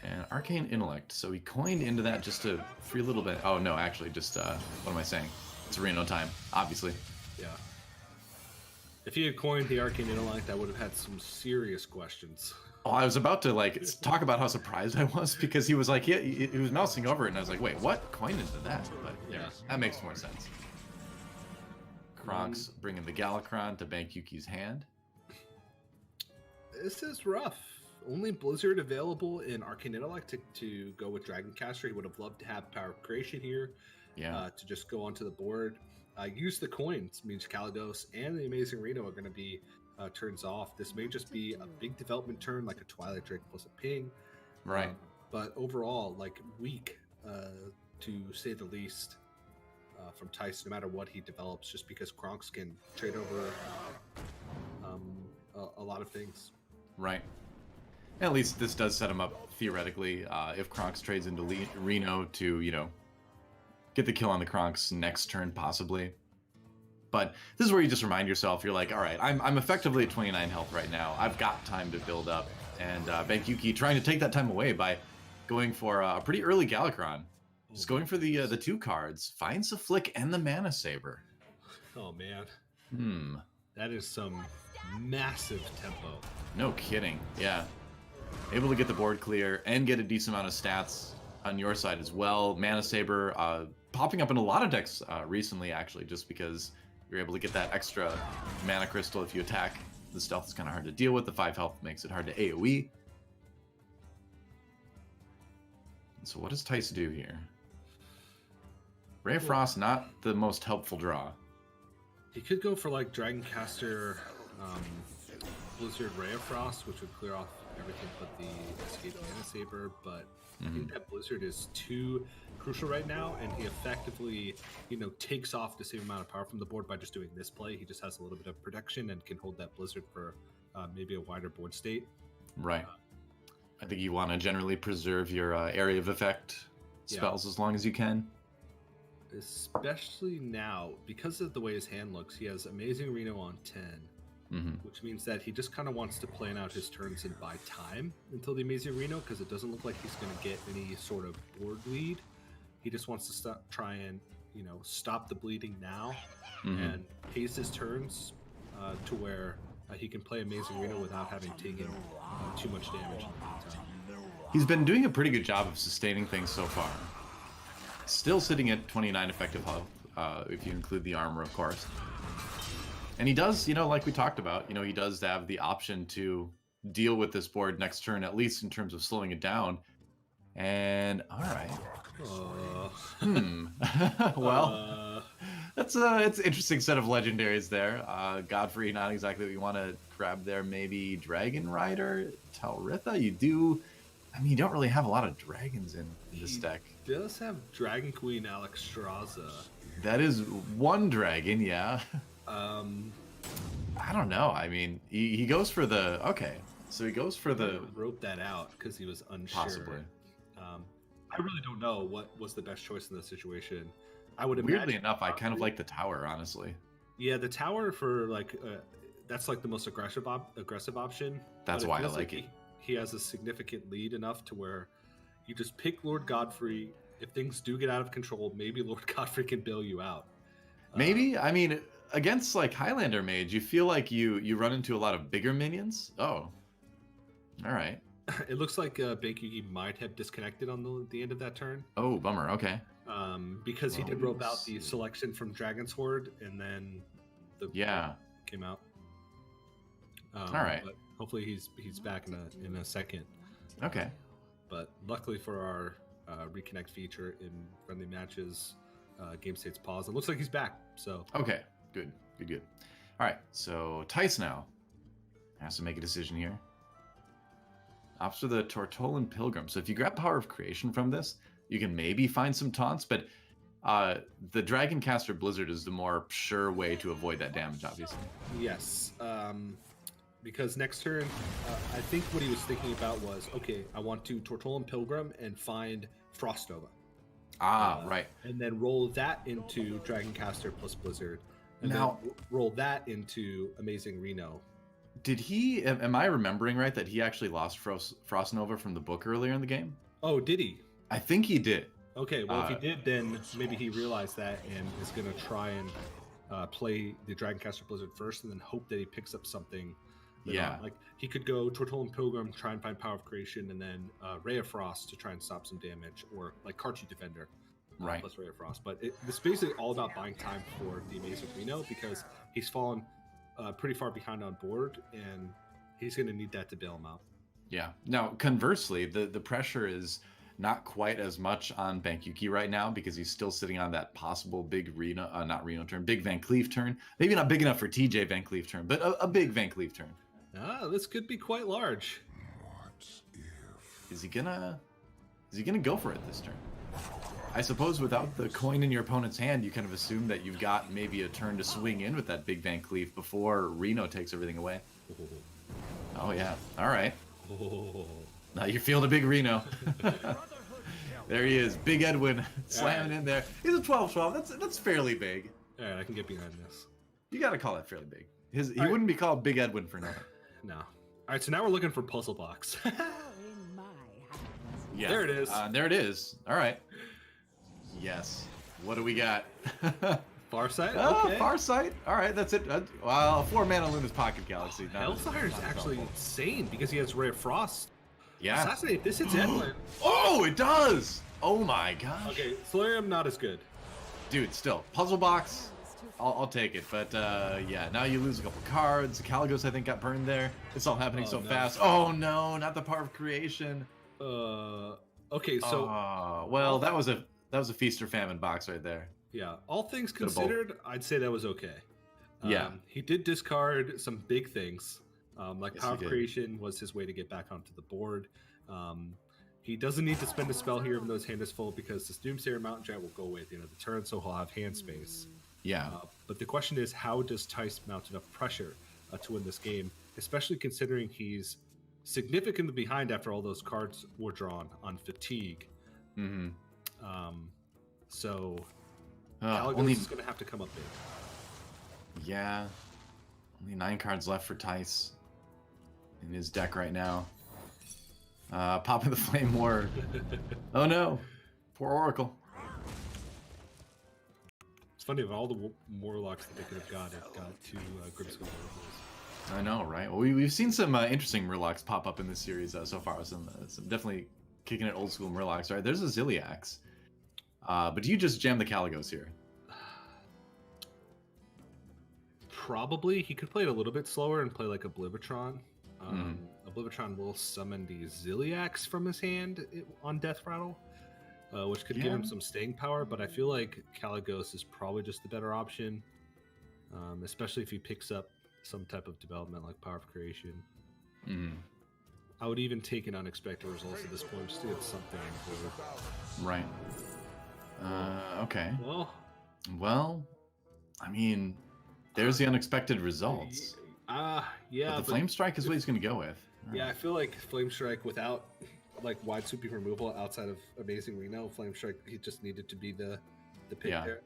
And Arcane Intellect. So he coined into that just a free little bit. Oh, no, actually, just, what am I saying? It's Reno time, obviously. Yeah. If he had coined the Arcane Intellect, I would have had some serious questions. Oh, I was about to, like, talk about how surprised I was because he was like, he was mousing over it, and I was like, wait, what? Coined into that? But yeah, that makes more sense. Kronk's bringing the Galakron to Bankyugi's hand. This is rough. Only Blizzard available in Arcane Intellect to go with Dragoncaster. He would have loved to have Power of Creation here. Yeah. To just go onto the board. Use the coins. Means Kalados and the Amazing Reno are going to be turns off. This may just be a big development turn, like a Twilight Drake plus a ping. Right. But overall, like weak, to say the least, from Thijs, no matter what he develops, just because Kronks can trade over a lot of things. Right. And at least this does set him up theoretically if Kronks trades into Reno to, you know, get the kill on the Kronks next turn, possibly. But this is where you just remind yourself, you're like, all right, I'm effectively at 29 health right now. I've got time to build up. And Bankyugi trying to take that time away by going for a pretty early Galakron. Just going for the 2 cards. Finds the Flick and the Mana Saber. Oh, man. That is some massive tempo. No kidding. Yeah. Able to get the board clear and get a decent amount of stats on your side as well. Mana Saber popping up in a lot of decks recently, actually, just because you're able to get that extra mana crystal if you attack. The stealth is kind of hard to deal with. The 5 health makes it hard to AoE. So what does Thijs do here? Ray of Frost, not the most helpful draw. He could go for like Dragoncaster, Blizzard Ray of Frost, which would clear off everything but the Escape Mana Saber, but I think that Blizzard is too crucial right now, and he effectively, takes off the same amount of power from the board by just doing this play. He just has a little bit of protection and can hold that Blizzard for maybe a wider board state. Right. I think you want to generally preserve your area of effect spells as long as you can. Especially now, because of the way his hand looks, he has Amazing Reno on 10. Which means that he just kind of wants to plan out his turns and buy time until the Amazing Reno, because it doesn't look like he's going to get any sort of board lead. He just wants to try and stop the bleeding now and pace his turns to where he can play Amazing Reno without having taken too much damage in the meantime. He's been doing a pretty good job of sustaining things so far. Still sitting at 29 effective health, if you include the armor, of course. And he does, like we talked about, he does have the option to deal with this board next turn, at least in terms of slowing it down. And, all right. Well, it's an interesting set of legendaries there. Godfrey, not exactly what you want to grab there. Maybe Dragon Rider, Talritha. You don't really have a lot of dragons in this deck. He does have Dragon Queen Alexstrasza. That is one dragon, yeah. I don't know. I mean, he goes for the... Okay, so he goes for the... Wrote that out because he was unsure. Possibly. I really don't know what was the best choice in this situation. I would imagine... Weirdly enough, I kind of like the tower, honestly. Yeah, the tower for, that's, the most aggressive option. That's why I like it. He has a significant lead enough to where you just pick Lord Godfrey. If things do get out of control, maybe Lord Godfrey can bail you out. Maybe? I mean... Against Highlander Mage, you feel like you run into a lot of bigger minions. Oh, all right. It looks like Bankyugi might have disconnected on the end of that turn. Oh, bummer. Okay. Because he did rope out the selection from Dragon's Horde, and then the came out. All right. But hopefully he's back in a second. Okay. But luckily for our reconnect feature in friendly matches, game states pause. It looks like he's back. So okay. Good. All right, so Thijs now has to make a decision here. Opts for the Tortolan Pilgrim. So if you grab Power of Creation from this, you can maybe find some taunts, but the Dragoncaster Blizzard is the more sure way to avoid that damage, obviously. Yes, because next turn, I think what he was thinking about was, okay, I want to Tortolan Pilgrim and find Frost Nova. Right. And then roll that into Dragoncaster plus Blizzard. And now roll that into Amazing Reno. Did he? Am I remembering right that he actually lost Frost Nova from the book earlier in the game? Oh, did he? I think he did. Okay, well, if he did, then maybe he realized that and is going to try and play the Dragoncaster Blizzard first, and then hope that he picks up something. Yeah. Like he could go Tortolan Pilgrim, try and find Power of Creation, and then Ray of Frost to try and stop some damage, or like Karchi Defender. Right. Plus Ray of Frost. But it's basically all about buying time for the Amazing Reno because he's fallen pretty far behind on board, and he's going to need that to bail him out. Yeah. Now, conversely, the pressure is not quite as much on Bankyugi right now because he's still sitting on that possible big big Van Cleef turn. Maybe not big enough for TJ Van Cleef turn, but a big Van Cleef turn. This could be quite large. Is he gonna go for it this turn? I suppose without the coin in your opponent's hand, you kind of assume that you've got maybe a turn to swing in with that big Van Cleef before Reno takes everything away. Oh, yeah. All right. Now you're feeling a big Reno. There he is. Big Edwin slamming in there. He's a 12-12. That's fairly big. All right, I can get behind this. You got to call that fairly big. He wouldn't be called Big Edwin for nothing. No. All right, so now we're looking for puzzle box. Yeah. There it is. There it is. All right. Yes. What do we got? Farsight? Oh, Okay. Farsight. All right, that's it. Well, 4-mana Luna's Pocket Galaxy. Hellfire is actually insane because he has Ray of Frost. Yeah. Assassinate. This hits Edwin. Oh, it does. Oh my gosh. Okay, Solarium not as good. Dude, still puzzle box. I'll take it, but yeah. Now you lose a couple cards. Caligos, I think, got burned there. It's all happening so fast. Oh no, not the Power of Creation. Okay, so. Well, that was a feast or famine box right there. Yeah, all things considered, I'd say that was okay. Yeah. He did discard some big things. Like Yes, Power of Creation was his way to get back onto the board. He doesn't need to spend a spell here even though his hand is full because this Doomsayer Mountain Giant will go away at the end of the turn, so he'll have hand space. Yeah. But the question is, how does Thijs mount enough pressure to win this game, especially considering he's significantly behind after all those cards were drawn on Fatigue. Mm-hmm. So Caligos is going to have to come up big. Yeah. Only 9 cards left for Thijs in his deck right now. Popping the Flame Ward. Oh no. Poor Oracle. It's funny, of all the Warlocks that they could have got, it got 2 Grimskull Oracles. I know, right? Well, we've seen some interesting Murlocs pop up in this series so far. Some definitely kicking it old school Murlocs. Right, there's a Ziliax. But do you just jam the Caligos here? Probably. He could play it a little bit slower and play like Oblivitron. Oblivitron will summon the Ziliax from his hand on Death Rattle, which could give him some staying power, but I feel like Caligos is probably just the better option, especially if he picks up some type of development like Power of Creation. I would even take an unexpected results at this point just to get something on the board. Right. Okay. Well, I mean, there's the unexpected results. Yeah. But the Flame Strike is what he's going to go with. Yeah, I feel like Flame Strike without like wide sweeping removal outside of Amazing Reno, Flame Strike, he just needed to be the pick there.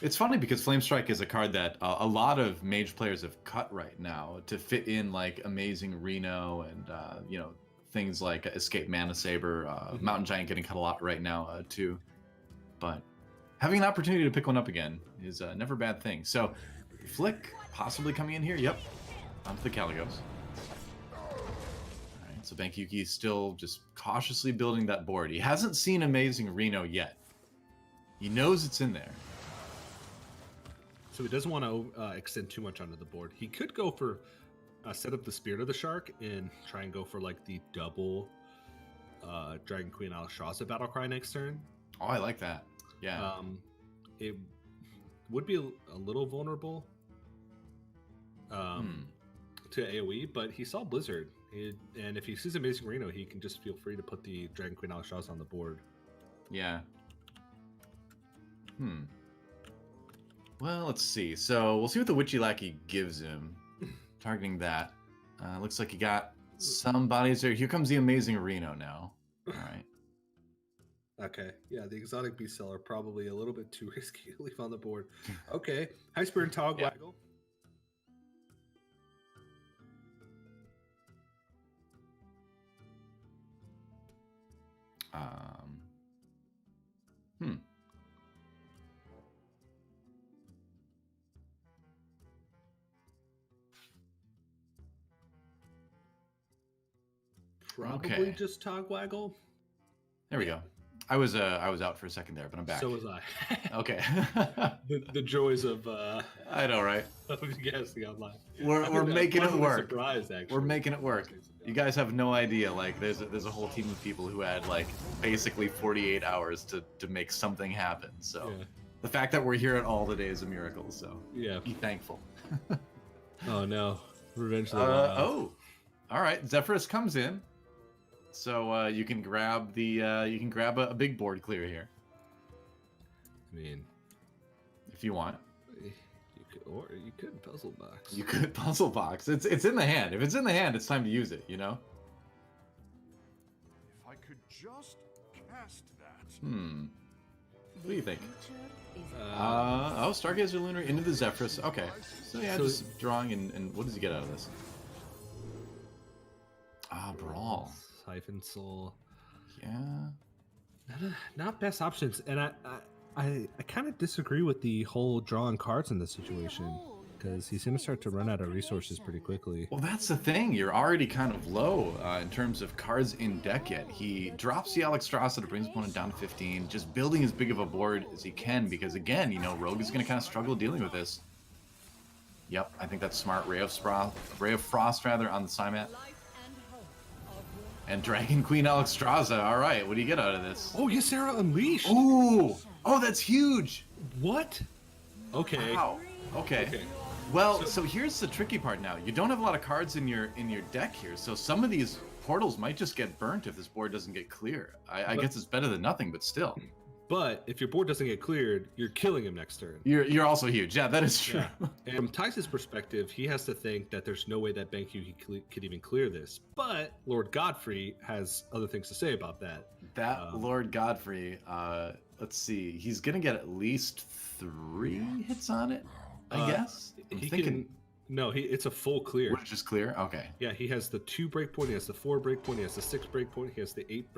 It's funny because Flame Strike is a card that a lot of Mage players have cut right now to fit in like Amazing Reno and things like Escape Mana Saber, Mountain Giant getting cut a lot right now too. But having an opportunity to pick one up again is never a bad thing. So Flick possibly coming in here. Yep, onto the Caligos. So Bankyugi is still just cautiously building that board. He hasn't seen Amazing Reno yet. He knows it's in there. So he doesn't want to extend too much onto the board. He could go for set up the Spirit of the Shark and try and go for like the double Dragon Queen Alashaza Battlecry next turn. Oh, I like that. Yeah. It would be a little vulnerable to AoE, but he saw Blizzard. And if he sees Amazing Reno, he can just feel free to put the Dragon Queen Alashaza on the board. Yeah. Well, let's see. So we'll see what the Witchy Lackey gives him. Targeting that. Looks like he got some bodies there. Here comes the Amazing Reno now. All right. Okay. Yeah, the Exotic Beast Seller probably a little bit too risky to leave on the board. Okay. High Spirit Togwaggle. Yeah. Probably just Togwaggle. There we go. I was out for a second there, but I'm back. So was I. Okay. the joys of I know, right? Of guessing online. We're making it work. Surprised, actually. We're making it work. You guys have no idea. Like, there's a whole team of people who had like basically 48 hours to make something happen. So the fact that we're here at all today is a miracle. So be thankful. Oh no, Revenge of the Wild. Oh, all right. Zephyrus comes in. So you can grab a big board clear here. I mean, if you want, you could puzzle box. You could puzzle box. It's in the hand. If it's in the hand, it's time to use it. You know. If I could just cast that. What do you think? Oh, Stargazer Lunar into the Zephyrus. Okay. So yeah, just drawing, and what does he get out of this? Brawl. Siphon Soul. Yeah. Not best options, and I kind of disagree with the whole drawing cards in this situation, because he's going to start to run out of resources pretty quickly. Well, that's the thing. You're already kind of low in terms of cards in deck yet. He drops the Alexstrasza to bring his opponent down to 15, just building as big of a board as he can, because again, you know, Rogue is going to kind of struggle dealing with this. Yep, I think that's smart. Ray of Frost rather on the Psymat. And Dragon Queen Alexstrasza. All right, what do you get out of this? Oh, Ysera Unleashed. Ooh, oh, that's huge. What? Okay. Wow. Okay. Well, so here's the tricky part now. You don't have a lot of cards in your deck here, so some of these portals might just get burnt if this board doesn't get clear. I guess it's better than nothing, but still. But if your board doesn't get cleared, you're killing him next turn. You're also huge. Yeah, that is true. Yeah. And from Thijs' perspective, he has to think that there's no way that Bankyugi could even clear this. But Lord Godfrey has other things to say about that. Lord Godfrey, let's see. He's going to get at least 3 hits on it, I guess. It's a full clear. Would it just clear? Okay. Yeah, he has the 2 breakpoint, he has the 4 breakpoint, he has the 6 breakpoint, he has the 8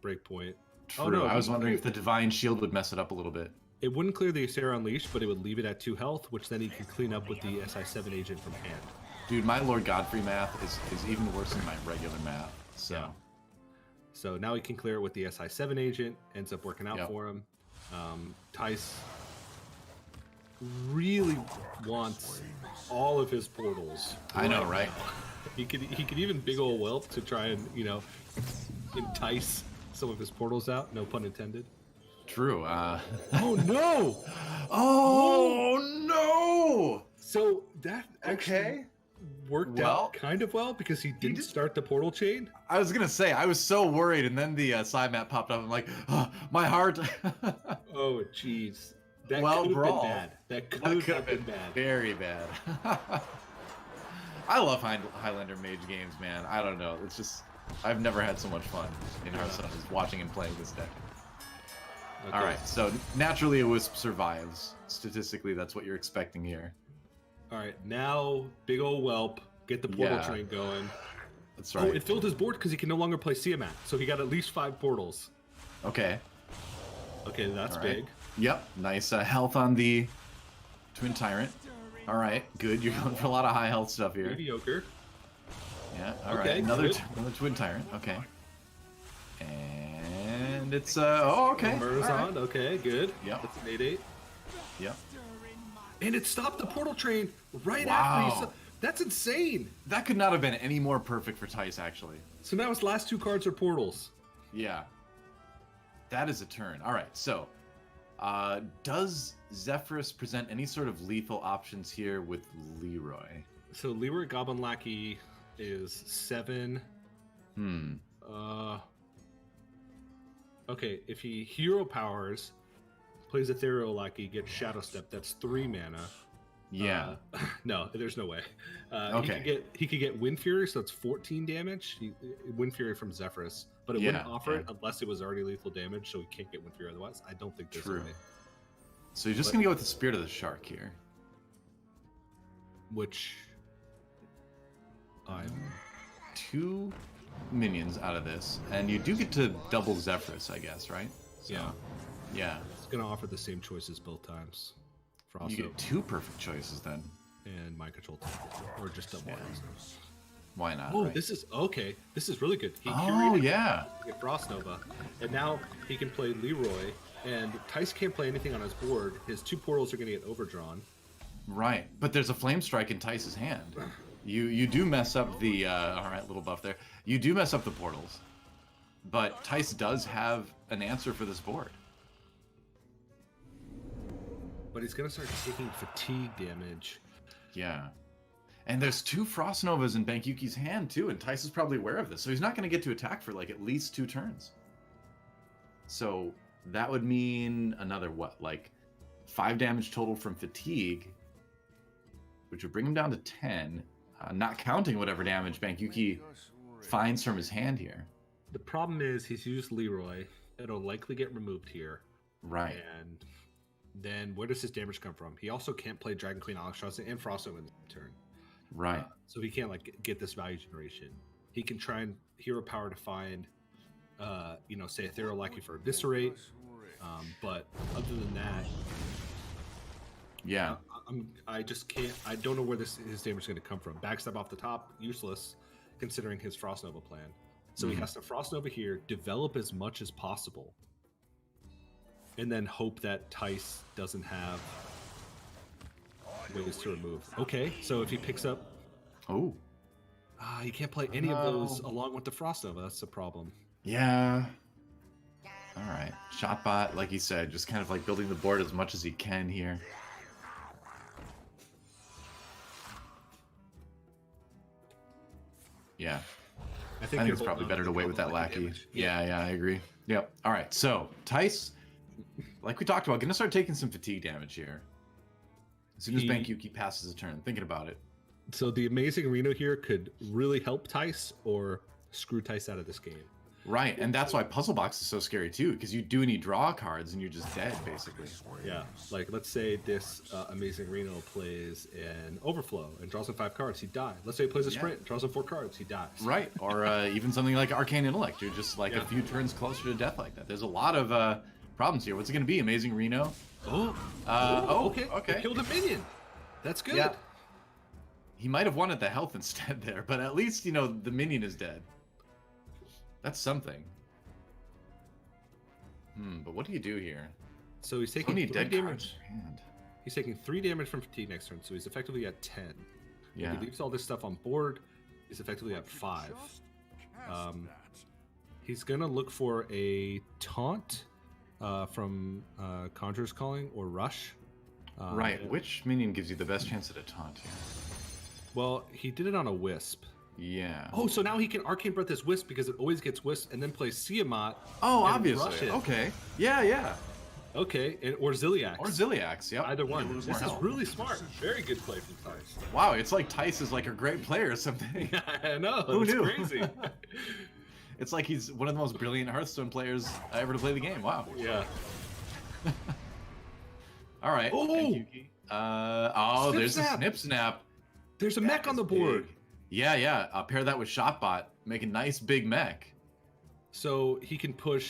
breakpoint. True. Oh, no, I was wondering if the Divine Shield would mess it up a little bit. It wouldn't clear the Ysera Unleashed, but it would leave it at 2 health, which then he can clean up with the SI7 agent from hand. Dude, my Lord Godfrey math is even worse than my regular math. So now he can clear it with the SI7 agent, ends up working out for him. Thijs really wants all of his portals. I know, right? He could even big ol' whelp to try and, entice some of his portals out, no pun intended. True. Oh no! Oh no! So that actually worked out kind of well, because he didn't start the portal chain. I was gonna say, I was so worried, and then the side map popped up. I'm like, oh, my heart. Oh jeez, that could have been bad. That could have been bad. Very bad. I love Highlander Mage games, man. I don't know. It's just, I've never had so much fun in Hearthstone as watching and playing this deck. Okay. All right, so naturally a Wisp survives. Statistically, that's what you're expecting here. All right, now big ol' whelp, get the portal train going. That's right. Oh, it filled his board because he can no longer play Tiamat, so he got at least 5 portals. Okay. Okay, that's big. Yep, nice health on the Twin Tyrant. All right, good. You're going for a lot of high health stuff here. Mediocre. Yeah, all right. Another Twin Tyrant. Okay. And it's, okay. Murazond, okay, good. Yep. That's an 8/8. Yep. And it stopped the portal train after he... That's insane. That could not have been any more perfect for Thijs, actually. So now his last 2 cards are portals. Yeah. That is a turn. All right, so does Zephyrus present any sort of lethal options here with Leroy? So Leroy Goblin Lackey is 7. Okay, if he hero powers, plays Ethereal Lackey, gets Shadow Step, that's 3 mana. Yeah. No, there's no way. Okay. He could get Wind Fury, so it's 14 damage. Wind Fury from Zephyrus, but it wouldn't offer it unless it was already lethal damage, so he can't get Wind Fury otherwise. I don't think there's a way. So you're just going to go with the Spirit of the Shark here. Which... 2 minions out of this, and you do get to double Zephyrus, I guess, right? So, yeah. It's going to offer the same choices both times. You get 2 perfect choices then. And Mind Control 2, or just double. Why not? Oh, this is okay. This is really good. He get Frost Nova, and now he can play Leroy. And Thijs can't play anything on his board. His 2 portals are going to get overdrawn. Right, but there's a Flame Strike in Thijs' hand. You do mess up the all right, little buff there. You do mess up the portals, but Thijs does have an answer for this board. But he's gonna start taking fatigue damage. Yeah, and there's 2 Frost Novas in Bankyugi's hand too, and Thijs is probably aware of this, so he's not gonna get to attack for like at least 2 turns. So that would mean another 5 damage total from fatigue, which would bring him down to 10. Not counting whatever damage Bankyugi finds from his hand here. The problem is he's used Leroy. It'll likely get removed here. Right. And then where does his damage come from? He also can't play Dragon Queen Alexstrasza and Frostnova in the turn. Right. So he can't like get this value generation. He can try and hero power to find, say Ethereal Lackey for Eviscerate. But other than that, yeah, I just can't. I don't know where his damage is going to come from. Backstab off the top, useless, considering his Frostnova plan. So he has to Frostnova here, develop as much as possible, and then hope that Thijs doesn't have ways to remove. Okay, so if he picks up, he can't play any of those along with the Frostnova. That's the problem. Yeah. All right, Shotbot, like you said, just kind of like building the board as much as he can here. Yeah. I think it's probably better to wait with that Lackey. Yeah, I agree. Yep. All right, so Thijs, like we talked about, going to start taking some fatigue damage here. As soon as Bankyugi passes a turn, thinking about it. So the Amazing Reno here could really help Thijs or screw Thijs out of this game. Right, and that's why Puzzle Box is so scary too, because you do any draw cards and you're just dead, basically. Yeah, like let's say this Amazing Reno plays an Overflow and draws in 5 cards, he dies. Let's say he plays a Sprint, draws in 4 cards, he dies. Right, or even something like Arcane Intellect, you're just like a few turns closer to death like that. There's a lot of problems here. What's it going to be, Amazing Reno? Okay. He killed a minion. That's good. Yeah. He might have wanted the health instead there, but at least, the minion is dead. That's something. But what do you do here? So he's taking 3 damage. He's taking 3 damage from fatigue next turn, so he's effectively at 10. Yeah. If he leaves all this stuff on board, he's effectively at 5. He's gonna look for a taunt from Conjurer's Calling or Rush. Right. Which minion gives you the best chance at a taunt here? Well, he did it on a Wisp. Yeah. Oh, so now he can Arcane Breath his Wisp because it always gets Wisp and then plays Siamat. Oh, obviously. Okay. Yeah. Okay, or Ziliax, yep. Either one. This is really smart. Very good play from Thijs. Wow, it's like Thijs is like a great player or something. I know. Who knew? Crazy. It's like he's one of the most brilliant Hearthstone players ever to play the game. Wow. Yeah. All right. There's a Snip Snap. There's a mech on the board. Big. Yeah. Pair that with Shotbot. Make a nice big mech. So he can play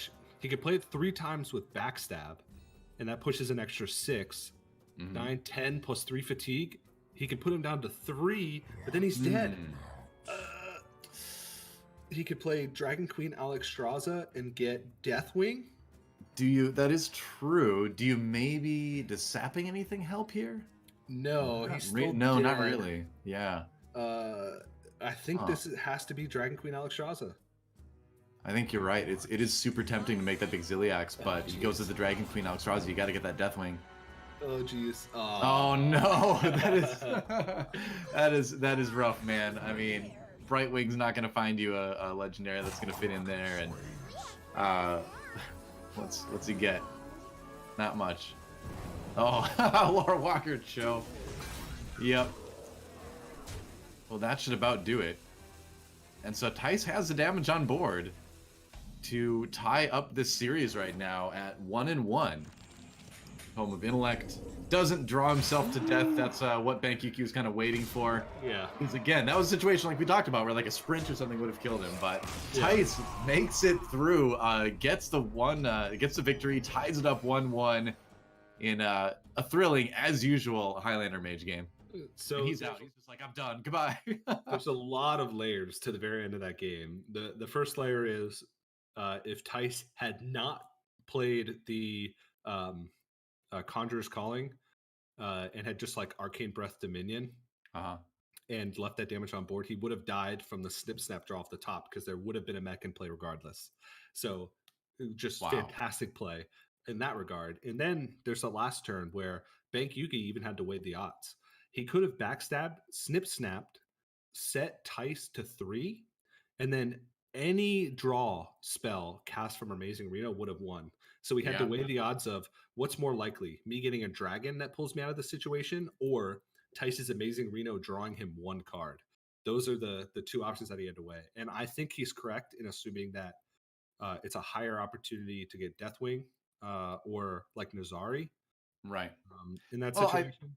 it 3 times with Backstab, and that pushes an extra 6. 9, 10 plus 3 fatigue. He can put him down to 3, but then he's dead. He could play Dragon Queen Alexstrasza and get Deathwing. That is true. Does sapping anything help here? No, he's still no, dead. Not really. Yeah. I think this has to be Dragon Queen Alexstrasza. I think you're right. It is super tempting to make that big Ziliax, but he goes to the Dragon Queen Alexstrasza. You got to get that Deathwing. Oh jeez. Oh no, that is rough, man. I mean, Brightwing's not gonna find you a legendary that's gonna fit in there, and what's he get? Not much. Oh, Laura Walker show. Yep. Well, that should about do it. And so Thijs has the damage on board to tie up this series right now at 1-1. Home of Intellect doesn't draw himself to death. That's what Bankyugi was kind of waiting for. Yeah. Because again, that was a situation like we talked about where like a sprint or something would have killed him. But Thijs makes it through, gets the victory, ties it up 1-1 in a thrilling, as usual, Highlander Mage game. So and he's out. He's just like, I'm done. Goodbye. There's a lot of layers to the very end of that game. The first layer is if Thijs had not played the Conjurer's Calling and had just like Arcane Breath Dominion and left that damage on board, he would have died from the Snip Snap draw off the top because there would have been a mech in play regardless. So just fantastic play in that regard. And then there's the last turn where Bankyugi even had to weigh the odds. He could have backstabbed, Snip Snapped, set Thijs to 3, and then any draw spell cast from Amazing Reno would have won. So we had to weigh the odds of what's more likely, me getting a dragon that pulls me out of the situation or Thijs' Amazing Reno drawing him 1 card. Those are the 2 options that he had to weigh. And I think he's correct in assuming that it's a higher opportunity to get Deathwing or like Nazari Right. in that Well, situation.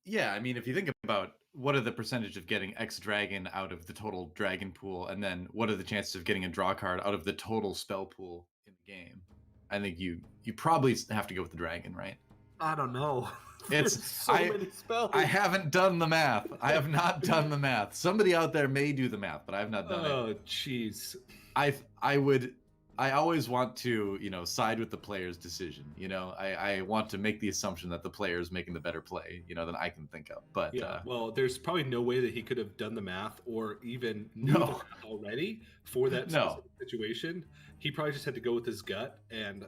yeah, I mean, if you think about what are the percentage of getting X dragon out of the total dragon pool, and then what are the chances of getting a draw card out of the total spell pool in the game, I think you probably have to go with the dragon, right? I don't know. It's There's so many spells. I haven't done the math. I have not done the math. Somebody out there may do the math, but I have not done it. Oh, jeez. I always want to, side with the player's decision. I want to make the assumption that the player is making the better play, than I can think of. But yeah, well, there's probably no way that he could have done the math or even knew No. the math already for that specific situation. He probably just had to go with his gut, and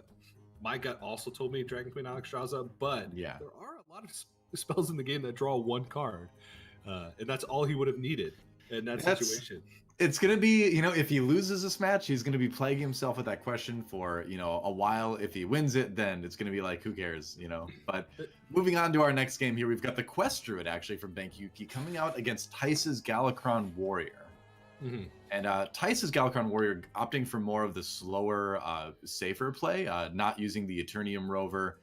my gut also told me Dragon Queen Alexstrasza, but Yeah. there are a lot of spells in the game that draw one card, and that's all he would have needed in that situation. It's going to be, if he loses this match, he's going to be plaguing himself with that question for, a while. If he wins it, then it's going to be like, who cares, But moving on to our next game here, we've got the Quest Druid, actually, from Bankyugi, coming out against Thijs's Galakrond Warrior. Mm-hmm. And Thijs's Galakrond Warrior opting for more of the slower, safer play, not using the Eternium Rover.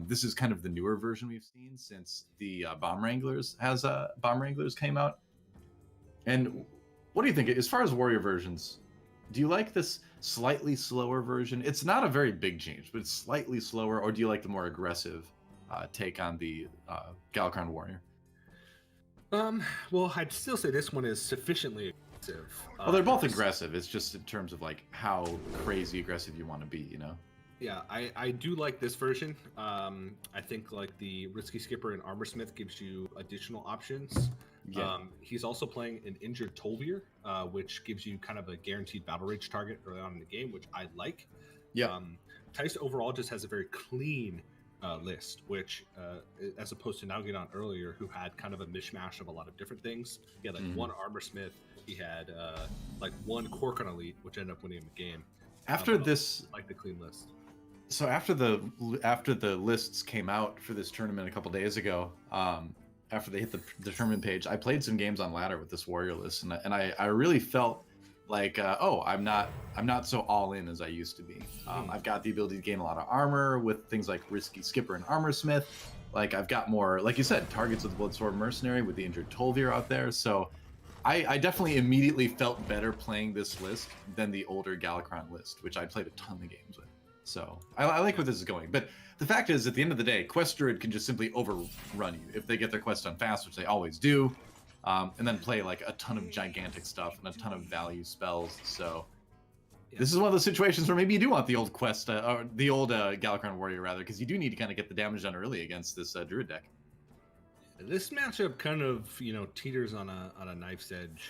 This is kind of the newer version we've seen since the Bomb Wranglers came out. And what do you think, as far as warrior versions, do you like this slightly slower version? It's not a very big change, but it's slightly slower, or do you like the more aggressive take on the Galakrond Warrior? Well, I'd still say this one is sufficiently aggressive. Well, they're both aggressive. It's just in terms of like how crazy aggressive you want to be, Yeah, I do like this version. I think like the Risky Skipper and Armorsmith gives you additional options. Yeah. He's also playing an injured Tolvir, which gives you kind of a guaranteed battle rage target early on in the game, which I like. Yeah. Thijs overall just has a very clean list, which as opposed to Nalgidon earlier, who had kind of a mishmash of a lot of different things. He had like one Armorsmith, he had like one Korkon Elite, which ended up winning the game. After this, like the clean list. So after the lists came out for this tournament a couple days ago, after they hit the tournament page, I played some games on ladder with this warrior list, and I really felt like I'm not so all in as I used to be. I've got the ability to gain a lot of armor with things like Risky Skipper and Armorsmith. Like I've got more, like you said, targets with the Bloodsword Mercenary with the injured Tolvir out there. So I definitely immediately felt better playing this list than the older Galakrond list, which I played a ton of games with. So I like where this is going. But the fact is, at the end of the day, Quest Druid can just simply overrun you if they get their quest done fast, which they always do, and then play like a ton of gigantic stuff and a ton of value spells. So this is one of those situations where maybe you do want the old quest, or the old Galakrond Warrior rather, because you do need to kind of get the damage done early against this Druid deck. This matchup kind of, teeters on a knife's edge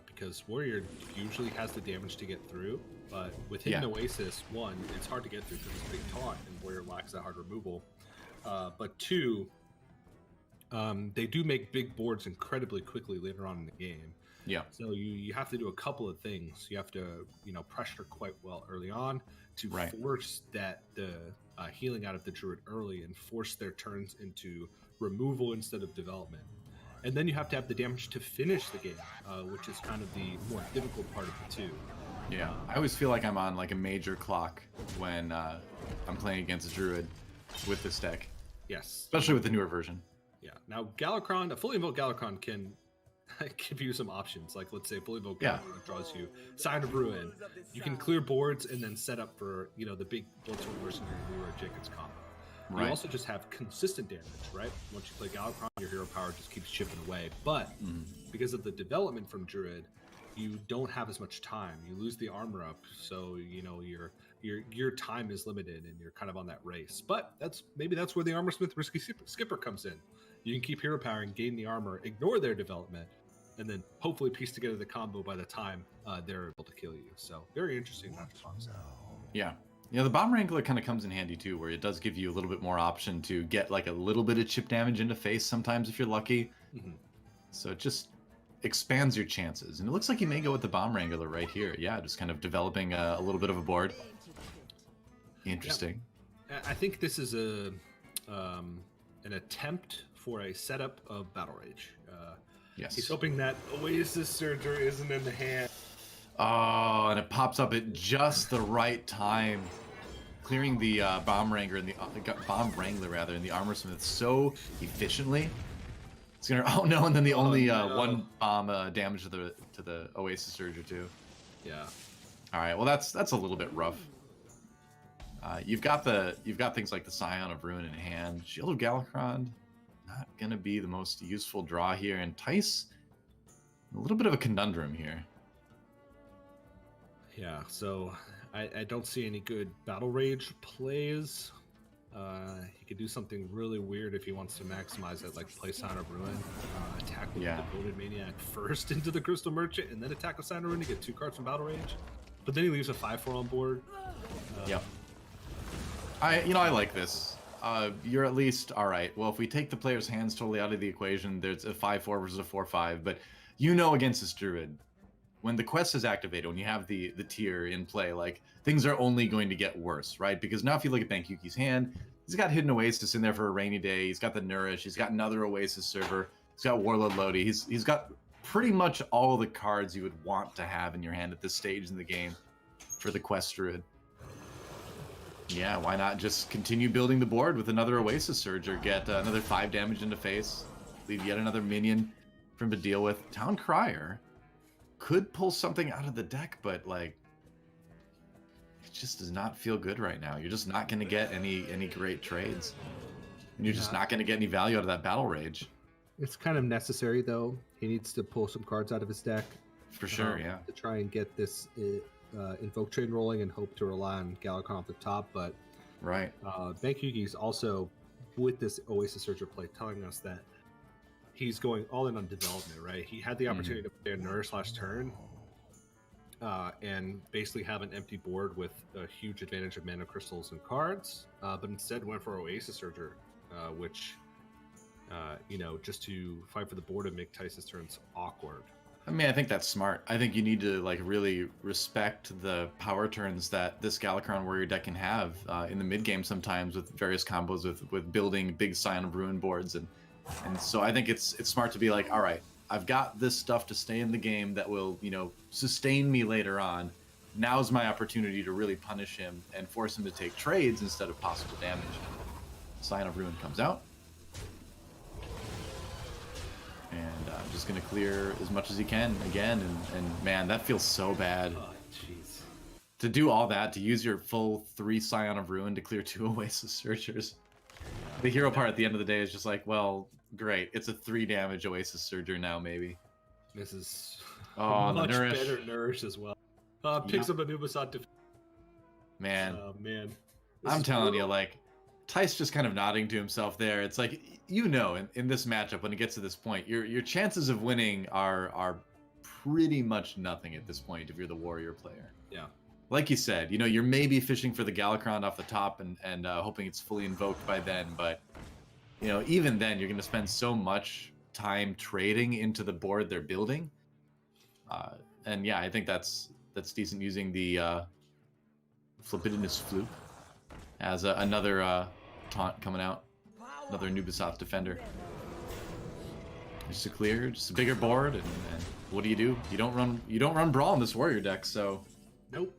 because Warrior usually has the damage to get through, but with Hidden Oasis, one, it's hard to get through because it's big taunt and Warrior lacks that hard removal. But two, they do make big boards incredibly quickly later on in the game. Yeah. So you have to do a couple of things. You have to, pressure quite well early on to force the healing out of the Druid early and force their turns into removal instead of development. And then you have to have the damage to finish the game, which is kind of the more difficult part of the two. Yeah, I always feel like I'm on like a major clock when I'm playing against a Druid with this deck. Yes. Especially with the newer version. Yeah. Now, Galakrond, a fully invoked Galakrond can give you some options. Like, let's say fully invoked Galakrond draws you Sign of Ruin. You can clear boards and then set up for, the big Bloodsword Mercenary Lure Jenkins combo. You also just have consistent damage, right? Once you play Galakrond, your hero power just keeps chipping away. But because of the development from Druid, you don't have as much time. You lose the armor up, so your time is limited, and you're kind of on that race. But that's where the Armorsmith Risky Skipper comes in. You can keep hero power and gain the armor, ignore their development, and then hopefully piece together the combo by the time they're able to kill you. So very interesting matchup. Yeah. The Bomb Wrangler kind of comes in handy too, where it does give you a little bit more option to get like a little bit of chip damage into face sometimes if you're lucky. So it just expands your chances. And it looks like you may go with the Bomb Wrangler right here. Yeah, just kind of developing a little bit of a board. Interesting. Yeah. I think this is an attempt for a setup of Battle Rage. Yes. He's hoping that Oasis Surger isn't in the hand. Oh, and it pops up at just the right time. clearing the bomb wrangler and the in the armor smith so efficiently. It's gonna oh no, and then the only one bomb damage to the Oasis Surger too. Yeah. All right, well that's a little bit rough. You've got things like the Scion of Ruin in hand. Shield of Galakron, not gonna be the most useful draw here, and Thijs, a little bit of a conundrum here. Yeah, so I don't see any good Battle Rage plays. He could do something really weird if he wants to maximize it, like play Sign of Ruin, attack with the Devoted Maniac first into the Crystal Merchant, and then attack with Sign of Ruin to get 2 cards from Battle Rage. But then he leaves a 5/4 on board. Yep. I like this. You're at least all right. Well, if we take the player's hands totally out of the equation, there's a 5/4 versus a 4/5. But against this Druid, when the quest is activated, when you have the tier in play, like things are only going to get worse, right? Because now if you look at Bankyugi's hand, he's got Hidden Oasis in there for a rainy day. He's got the Nourish. He's got another Oasis server. He's got Warlord Lodi. He's got pretty much all the cards you would want to have in your hand at this stage in the game for the quest Druid. Yeah, why not just continue building the board with another Oasis Surge or get another 5 damage into face, leave yet another minion for him to deal with. Town Crier could pull something out of the deck, but like it just does not feel good right now. You're just not going to get any great trades, and you're just not going to get any value out of that Battle Rage. It's kind of necessary though. He needs to pull some cards out of his deck for sure, yeah, to try and get this Invoke Train rolling and hope to rely on Galakron at the top. But right, Bankyugi's also with this Oasis Surger play telling us that he's going all in on development, right? He had the opportunity to play a Nourish last turn and basically have an empty board with a huge advantage of mana crystals and cards, but instead went for Oasis Surger, which, just to fight for the board and make Thijs' turns awkward. I mean, I think that's smart. I think you need to like really respect the power turns that this Galakron Warrior deck can have in the mid game sometimes with various combos with building big Scion of Ruin boards and so I think it's smart to be like, all right, I've got this stuff to stay in the game that will, sustain me later on. Now's my opportunity to really punish him and force him to take trades instead of possible damage. Scion of Ruin comes out. And I'm just going to clear as much as he can again. And man, that feels so bad. Oh, jeez. To do all that, to use your full 3 Scion of Ruin to clear 2 Oasis Surgers. The hero part at the end of the day is just like, well, great. It's a 3 damage Oasis Surger now, maybe. This is much better Nourish as well. Picks up a Nubisat defense. Man. Oh, man. I'm telling you, like, Thijs just kind of nodding to himself there. It's like, in this matchup, when it gets to this point, your chances of winning are pretty much nothing at this point if you're the warrior player. Yeah. Like you said, you're maybe fishing for the Galakron off the top and hoping it's fully invoked by then. But, even then, you're going to spend so much time trading into the board they're building. And yeah, I think that's decent using the Flipidinous Fluke as another taunt coming out. Another Nubisoft defender. Just a clear, just a bigger board, and what do? You don't run Brawl in this warrior deck, so. Nope.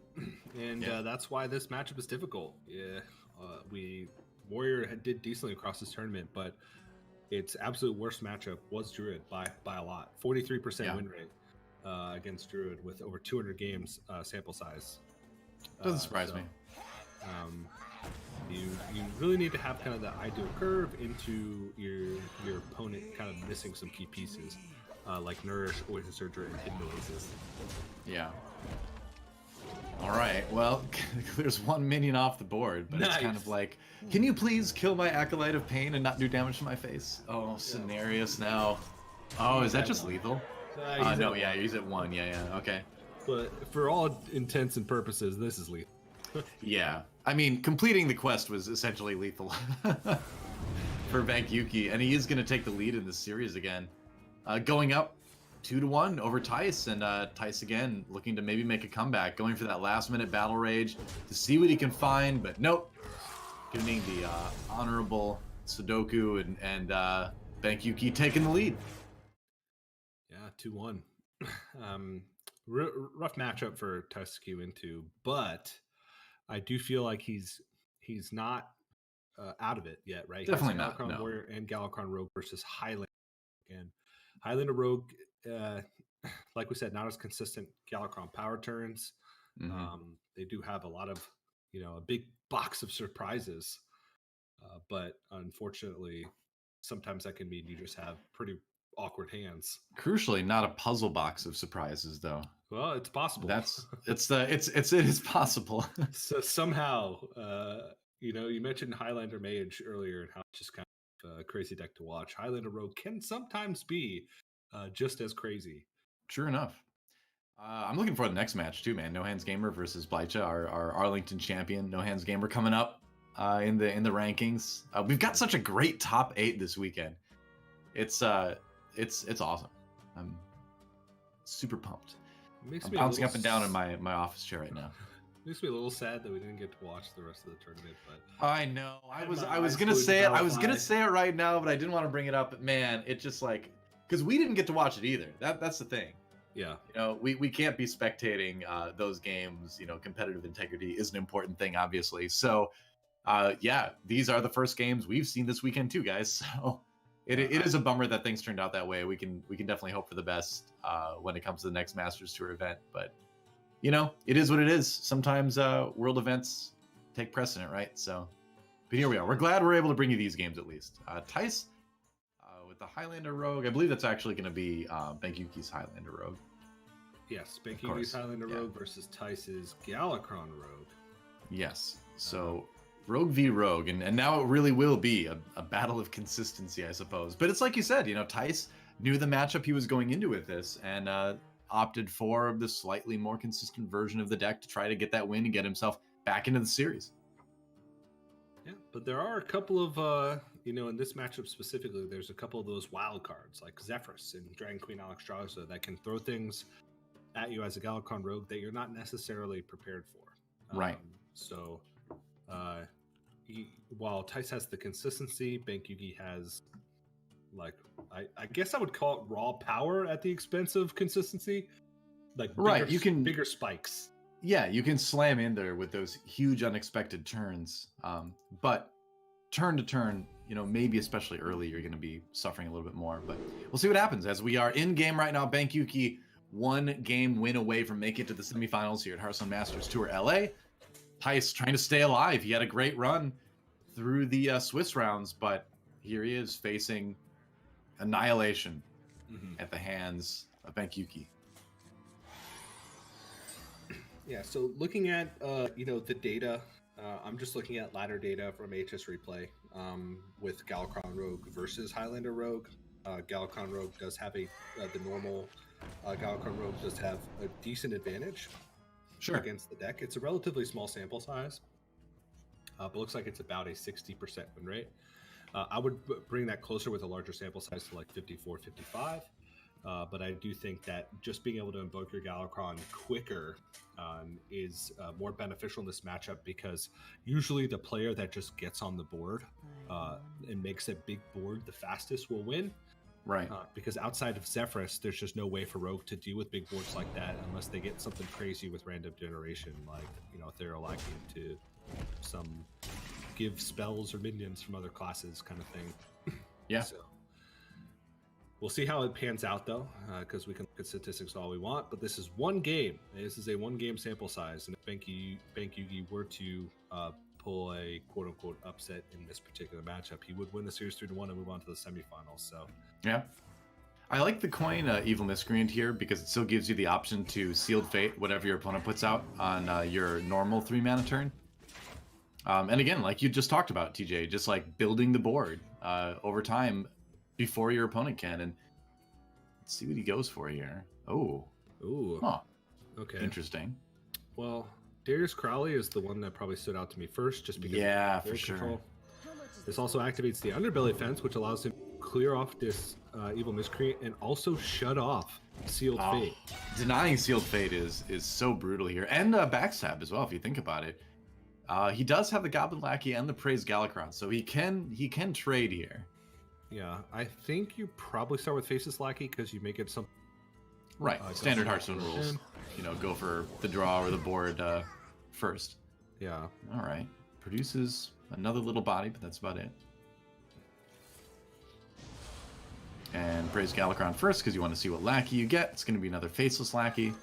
And that's why this matchup is difficult. Yeah, Warrior did decently across this tournament, but its absolute worst matchup was Druid by a lot. 43% win rate against Druid with over 200 games sample size. Doesn't surprise me. You really need to have kind of the ideal curve into your opponent kind of missing some key pieces, like Nourish, Oasis Surger, and Hidden Oasis. Yeah. All right, well, there's 1 minion off the board, but It's kind of like, can you please kill my Acolyte of Pain and not do damage to my face? Oh, Cenarius now. Oh, is that just lethal? No, yeah, he's at 1. Yeah, okay. But for all intents and purposes, this is lethal. Yeah, I mean, completing the quest was essentially lethal for Bankyugi, and he is going to take the lead in this series again. Going up 2-1 over Thijs, and Thijs again looking to maybe make a comeback, going for that last-minute Battle Rage to see what he can find, but nope. Getting the honorable Sudoku and Bankyugi taking the lead. Yeah, 2-1. Rough matchup for Thijs to queue into, but I do feel like he's he's not out of it yet, right? Definitely he has not. No. Warrior and Galakrond Rogue versus Highlander. And Highlander Rogue, like we said, not as consistent Galakrond power turns. They do have a lot of, a big box of surprises. But unfortunately, sometimes that can mean you just have pretty awkward hands. Crucially, not a puzzle box of surprises, though. Well, it's possible. It is possible. So somehow, you mentioned Highlander Mage earlier and how it's just kind of a crazy deck to watch. Highlander Rogue can sometimes be just as crazy. True enough. I'm looking for the next match too, man. No Hands Gamer versus Blycha, our Arlington champion. No Hands Gamer coming up in the rankings. We've got such a great top 8 this weekend. It's awesome. I'm super pumped. I'm bouncing up and down in my office chair right now. Makes me a little sad that we didn't get to watch the rest of the tournament, but I know. I was gonna say it. I was gonna say it right now, but I didn't want to bring it up. But man, it just because we didn't get to watch it either. That's the thing. Yeah. We can't be spectating those games. Competitive integrity is an important thing, obviously. So, these are the first games we've seen this weekend too, guys. So it is a bummer that things turned out that way. We can definitely hope for the best when it comes to the next Masters Tour event. But it is what it is. Sometimes world events take precedent, right? So, but here we are. We're glad we're able to bring you these games at least. Thijs with the Highlander Rogue. I believe that's actually going to be Bankyugi's Highlander Rogue. Yes, Bankyugi's Highlander Rogue versus Thijs's Galakrond Rogue. Yes. So Rogue v Rogue, and now it really will be a battle of consistency, I suppose. But it's like you said, Thijs knew the matchup he was going into with this, and opted for the slightly more consistent version of the deck to try to get that win and get himself back into the series. Yeah, but there are a couple of, in this matchup specifically, there's a couple of those wild cards like Zephrys and Dragon Queen Alexstrasza that can throw things at you as a Galakrond Rogue that you're not necessarily prepared for. Right. So, while Thijs has the consistency, Bankyugi has, I guess I would call it raw power at the expense of consistency. Right, you can bigger spikes. Yeah, you can slam in there with those huge unexpected turns. But turn to turn, maybe especially early, you're going to be suffering a little bit more. But we'll see what happens as we are in game right now. Bankyugi 1 game win away from making it to the semifinals here at Hearthstone Masters Tour LA. Thijs trying to stay alive. He had a great run through the Swiss rounds, but here he is facing annihilation at the hands of Bankyugi. Yeah, so looking at the data, I'm just looking at ladder data from HS Replay with Galakrond Rogue versus Highlander Rogue. Galakrond Rogue does have the normal Galakrond Rogue does have a decent advantage against the deck. It's a relatively small sample size, but looks like it's about a 60% win rate. I would bring that closer with a larger sample size to like 54, 55. But I do think that just being able to invoke your Galakrond quicker is more beneficial in this matchup, because usually the player that just gets on the board and makes a big board the fastest will win. Right. Because outside of Zephrys, there's just no way for Rogue to deal with big boards like that unless they get something crazy with random generation, like, Ethereal Lacking to give spells or minions from other classes kind of thing. Yeah. So we'll see how it pans out, though, because we can look at statistics all we want, but this is one game. This is a one-game sample size, and if Bankyugi were to pull a quote-unquote upset in this particular matchup, he would win the series 3-1 and move on to the semifinals. So yeah, I like the coin Evil Miscreant here because it still gives you the option to Sealed Fate whatever your opponent puts out on your normal 3-mana turn. And again, like you just talked about, TJ, just like building the board over time before your opponent can. And let's see what he goes for here. Oh. Ooh. Huh. Okay. Interesting. Well, Darius Crowley is the one that probably stood out to me first, just because of for sure. Control. This also activates the Underbelly Fence, which allows him to clear off this Evil Miscreant and also shut off Sealed Fate. Denying Sealed Fate is so brutal here. And backstab as well, if you think about it. He does have the Goblin Lackey and the Praise Galakrond, so he can trade here. Yeah, I think you probably start with Faceless Lackey because you make it some right. Standard Hearthstone rules. Go for the draw or the board first. Yeah. All right. produces another little body, but that's about it. And praise Galakron first because you want to see what lackey you get. It's going to be another faceless lackey.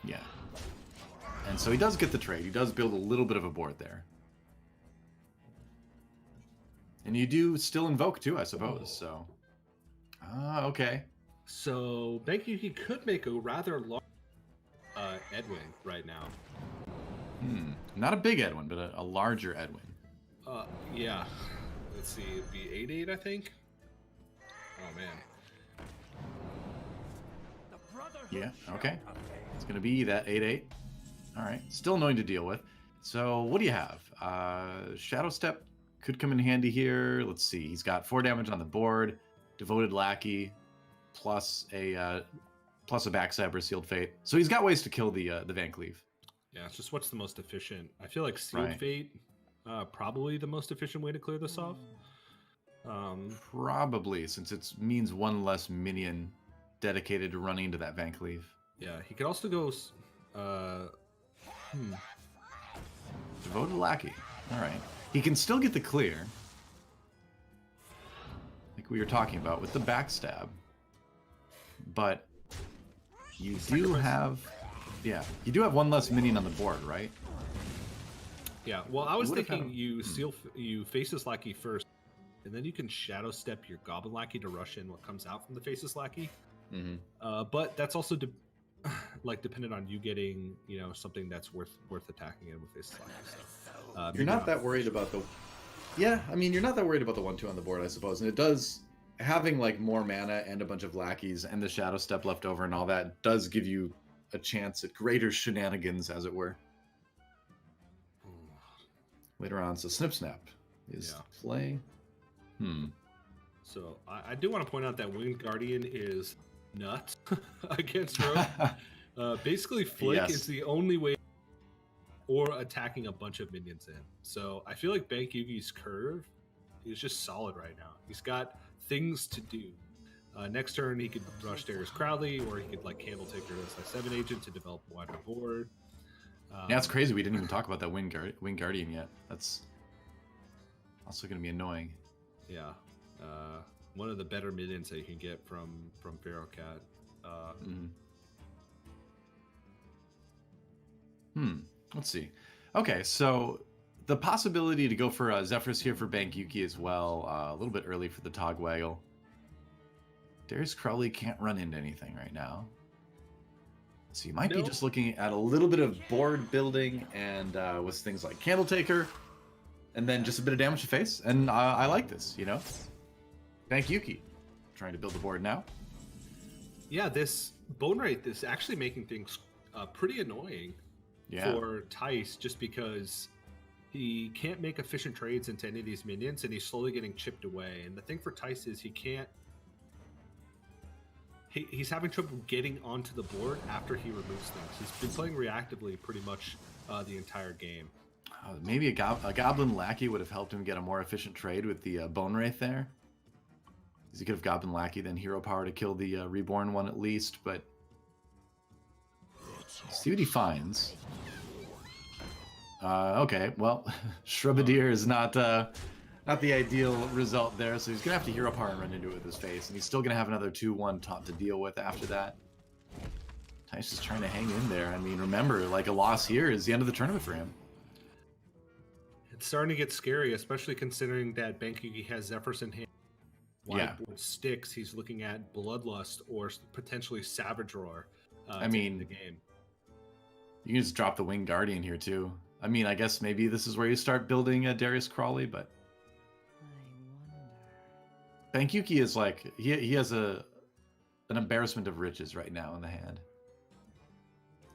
Yeah. And so he does get the trade. He does build a little bit of a board there. And you do still invoke too, I suppose. So, okay. So Bankyugi could make a rather large Edwin right now. Not a big Edwin, but a larger Edwin. Yeah. Let's see, it'd be 8/8, I think. Oh man. Yeah, okay. It's gonna be that 8/8. Alright. Still annoying to deal with. So what do you have? Shadow Step could come in handy here. Let's see. He's got 4 damage on the board, Devoted Lackey, plus a backstab or Sealed Fate. So he's got ways to kill the Van Cleave. Yeah, it's just what's the most efficient. I feel like Sealed Fate probably the most efficient way to clear this off. Probably, since it means 1 less minion dedicated to running into that Van Cleave. Yeah, he could also go Devoted Lackey. Alright. He can still get the clear, like we were talking about, with the backstab. But you do have... Yeah, you do have 1 less minion on the board, right? Yeah, well, I was thinking you Faceless Lackey first, and then you can Shadow Step your Goblin Lackey to rush in what comes out from the Faceless Lackey. But that's also dependent on you getting, something that's worth attacking in with Faceless Lackey. So, you're not that worried about the... Yeah, I mean, you're not that worried about the 1/2 on the board, I suppose. And it does... Having, like, more mana and a bunch of lackeys and the Shadow Step left over and all that does give you a chance at greater shenanigans, as it were. Later on, so Snip Snap is play. So I do want to point out that Winged Guardian is nuts against Rogue. Basically, Flick is the only way, or attacking a bunch of minions in. So I feel like Bankyugi's curve is just solid right now. He's got things to do. Next turn, he could rush Darius Crowley, or he could Candle Taker as a 7 agent to develop a wider board. Yeah, it's crazy. We didn't even talk about that Winged Guardian yet. That's also going to be annoying. Yeah. One of the better minions that you can get from Pharaoh Cat. Let's see. Okay, so the possibility to go for Zephyrus here for Bankyugi as well. A little bit early for the Togwaggle. Darius Crowley can't run into anything right now. So you might be just looking at a little bit of board building and with things like Candle Taker, and then just a bit of damage to face. And I like this, Bankyugi trying to build the board now. Yeah, this bone rate is actually making things pretty annoying for Thijs, just because he can't make efficient trades into any of these minions, and he's slowly getting chipped away. And the thing for Thijs is he can't... He's having trouble getting onto the board after he removes things. He's been playing reactively pretty much the entire game. Maybe a Goblin Lackey would have helped him get a more efficient trade with the Bone Wraith there. Because he could have Goblin Lackey, then Hero Power to kill the Reborn one at least, but... see what he finds. Okay, well, Shrubadier is not the ideal result there, so he's going to have to Hero Power and run into it with his face, and he's still going to have another 2/1 taunt to deal with after that. Thijs is trying to hang in there. I mean, remember, a loss here is the end of the tournament for him. It's starting to get scary, especially considering that Bankyugi has Zephyrs in hand. Whiteboard sticks, he's looking at Bloodlust or potentially Savage Roar I mean, the game. You can just drop the Winged Guardian here, too. I mean, I guess maybe this is where you start building a Darius Crawley, but... Bankyugi is he has an embarrassment of riches right now in the hand.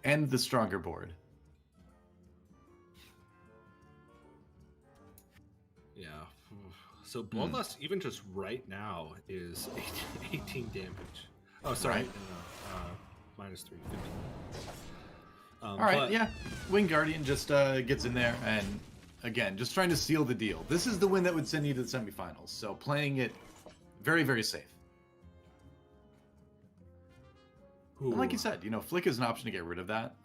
And the stronger board. Yeah. So Bloodlust, even just right now, is 18 damage. Oh, sorry. Right. Minus 3, 15. All right, yeah. Winged Guardian just gets in there, and again, just trying to seal the deal. This is the win that would send you to the semifinals, so playing it very, very safe. And like you said, Flick is an option to get rid of that.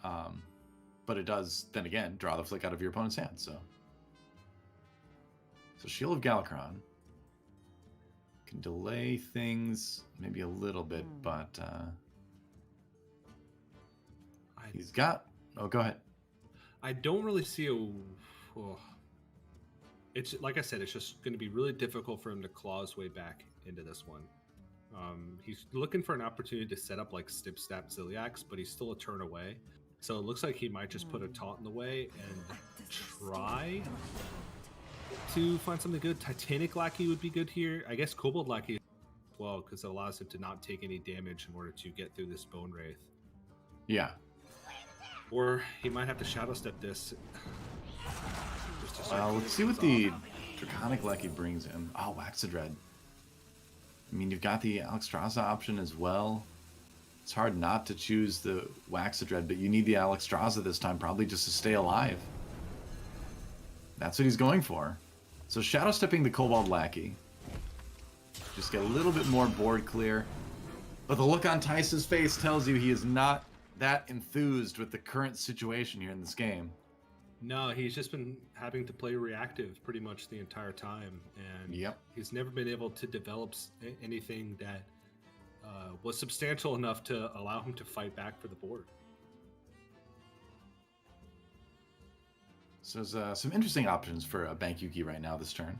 but it does, then again, draw the flick out of your opponent's hand. So Shield of Galakron can delay things maybe a little bit, but he's got... Oh, go ahead. I don't really see it's like I said, it's just going to be really difficult for him to claw his way back into this one. He's looking for an opportunity to set up like Snip Snap Ziliax, but he's still a turn away. So it looks like he might just put a taunt in the way and try to find something good. Titanic Lackey would be good here. I guess Kobold Lackey as well, because it allows him to not take any damage in order to get through this Bone Wraith. Yeah. Or he might have to Shadow Step this. Let's see what the Draconic Lackey brings him. Oh, Waxadread. I mean, you've got the Alexstrasza option as well. It's hard not to choose the Waxadread, but you need the Alexstrasza this time, probably just to stay alive. That's what he's going for. So Shadow Stepping the Kobold Lackey. Just get a little bit more board clear. But the look on Thijs' face tells you he is not that enthused with the current situation here in this game. No, he's just been having to play reactive pretty much the entire time, and he's never been able to develop anything that was substantial enough to allow him to fight back for the board. So there's some interesting options for Bankyugi right now this turn.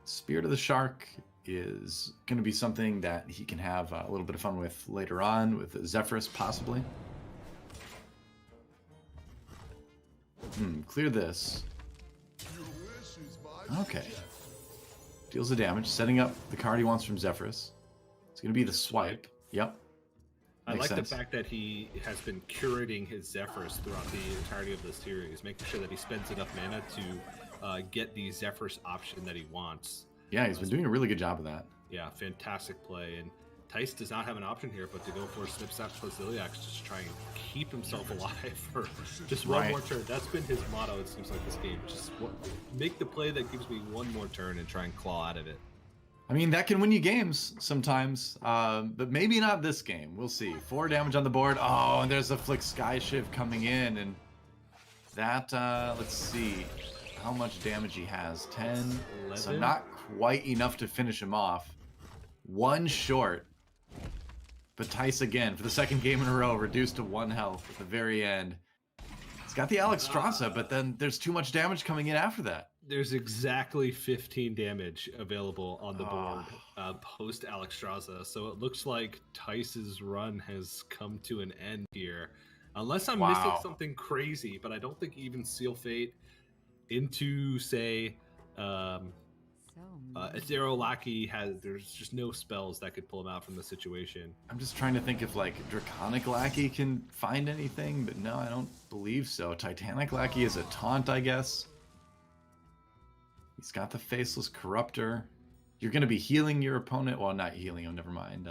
Spirit of the Shark is going to be something that he can have a little bit of fun with later on, with Zephyrus possibly. Clear this. Okay. Deals the damage, setting up the card he wants from Zephyrus. It's going to be the swipe. Yep. I like the fact that he has been curating his Zephyrus throughout the entirety of the series, making sure that he spends enough mana to get the Zephyrus option that he wants. Yeah, he's been doing a really good job of that. Yeah, fantastic play. And Thijs does not have an option here but to go for Snip Snap plus Ziliax just to try and keep himself alive for just one more turn. That's been his motto, it seems like, this game. Just make the play that gives me one more turn and try and claw out of it. I mean, that can win you games sometimes, but maybe not this game. We'll see. 4 damage on the board. Oh, and there's a Flick Sky Shift coming in, and that, let's see how much damage he has. 10, 11? So not quite enough to finish him off. 1 short. But Thijs, again, for the second game in a row, reduced to 1 health at the very end. He's got the Alexstrasza, but then there's too much damage coming in after that. There's exactly 15 damage available on the board post Alexstrasza, so it looks like Thijs' run has come to an end here. Unless I'm missing something crazy, but I don't think even Seal Fate into, say, Ethereal Lackey there's just no spells that could pull him out from the situation. I'm just trying to think if like Draconic Lackey can find anything, but no, I don't believe so. Titanic Lackey is a taunt, I guess. He's got the Faceless Corruptor. You're going to be healing your opponent. Well, not healing him, never mind.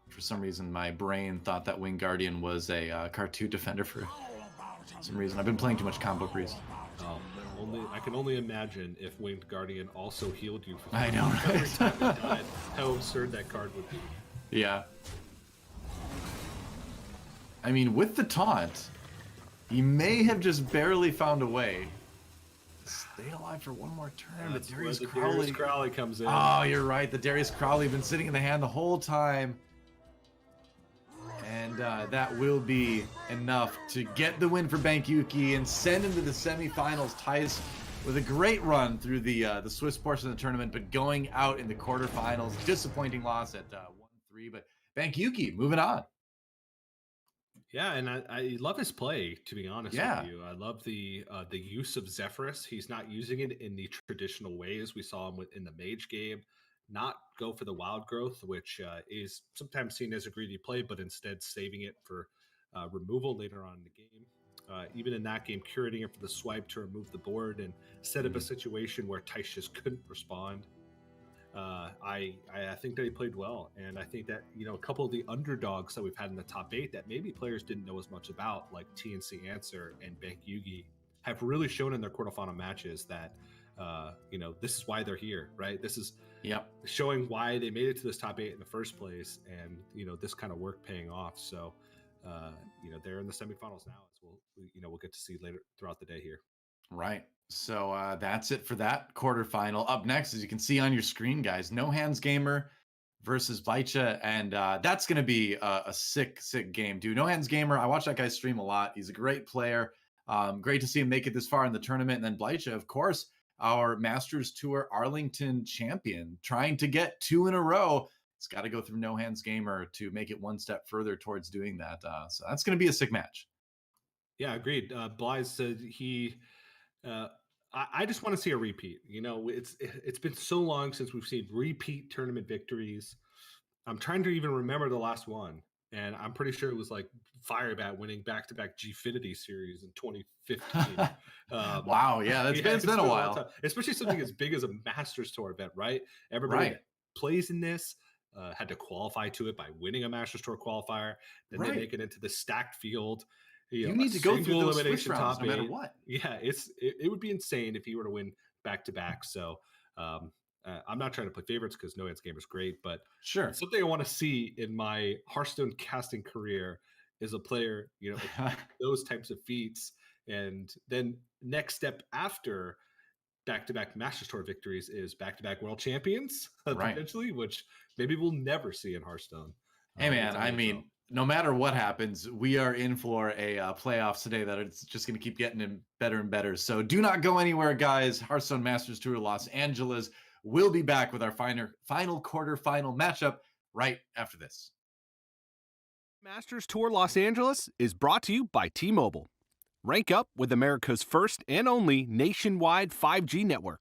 For some reason, my brain thought that Winged Guardian was a Card 2 defender for some reason. I've been playing too much Combo Priest. Oh, I can only imagine if Winged Guardian also healed you for I know, right? every time it died, how absurd that card would be. Yeah. I mean, with the taunt, he may have just barely found a way to stay alive for 1 more turn. That's but Darius Crowley comes in. Oh, you're right. The Darius Crowley been sitting in the hand the whole time. And that will be enough to get the win for Bankyugi and send him to the semifinals. Thijs with a great run through the Swiss portion of the tournament, but going out in the quarterfinals. Disappointing loss at 1-3, but Bankyugi moving on. Yeah, and I love his play, to be honest with you. I love the use of Zephyrus. He's not using it in the traditional ways we saw him in the Mage game. Not go for the wild growth, which is sometimes seen as a greedy play, but instead saving it for removal later on in the game. Even in that game, curating it for the swipe to remove the board and set up a situation where Thijs just couldn't respond. I think that he played well, and I think that, you know, a couple of the underdogs that we've had in the top 8 that maybe players didn't know as much about, like TNC Answer and Bankyugi, have really shown in their quarterfinal matches that you know, this is why they're here, right? This is showing why they made it to this top 8 in the first place, and you know, this kind of work paying off. So they're in the semifinals now, as we'll get to see later throughout the day here. Right. So that's it for that quarterfinal. Up next, as you can see on your screen, guys, No Hands Gamer versus Baicha, and that's going to be a sick game, dude. No Hands Gamer, I watch that guy stream a lot. He's a great player. Great to see him make it this far in the tournament. And then Baicha, of course, our Masters Tour Arlington champion, trying to get 2 in a row. He's got to go through No Hands Gamer to make it one step further towards doing that. So that's going to be a sick match. Yeah, agreed. Blythe said he. I just want to see a repeat. It's been so long since we've seen repeat tournament victories. I'm trying to even remember the last one, and I'm pretty sure it was like Firebat winning back-to-back Gfinity series in 2015. Wow, yeah, it's been a while. Especially something as big as a Masters Tour event, right? Everybody that plays in this had to qualify to it by winning a Masters Tour qualifier. Then they make it into the stacked field. You need to go through those switch rounds no matter what. Yeah, it would be insane if he were to win back-to-back. So I'm not trying to play favorites because No Hands Gamer is great, but sure, something I want to see in my Hearthstone casting career is a player, those types of feats. And then next step after back-to-back Masters Tour victories is back-to-back world champions, potentially, which maybe we'll never see in Hearthstone. Hey, man, I mean, no matter what happens, we are in for a playoffs today that it's just going to keep getting better and better. So do not go anywhere, guys. Hearthstone Masters Tour Los Angeles. We'll be back with our final quarterfinal matchup right after this. Masters Tour Los Angeles is brought to you by T-Mobile. Rank up with America's first and only nationwide 5G network.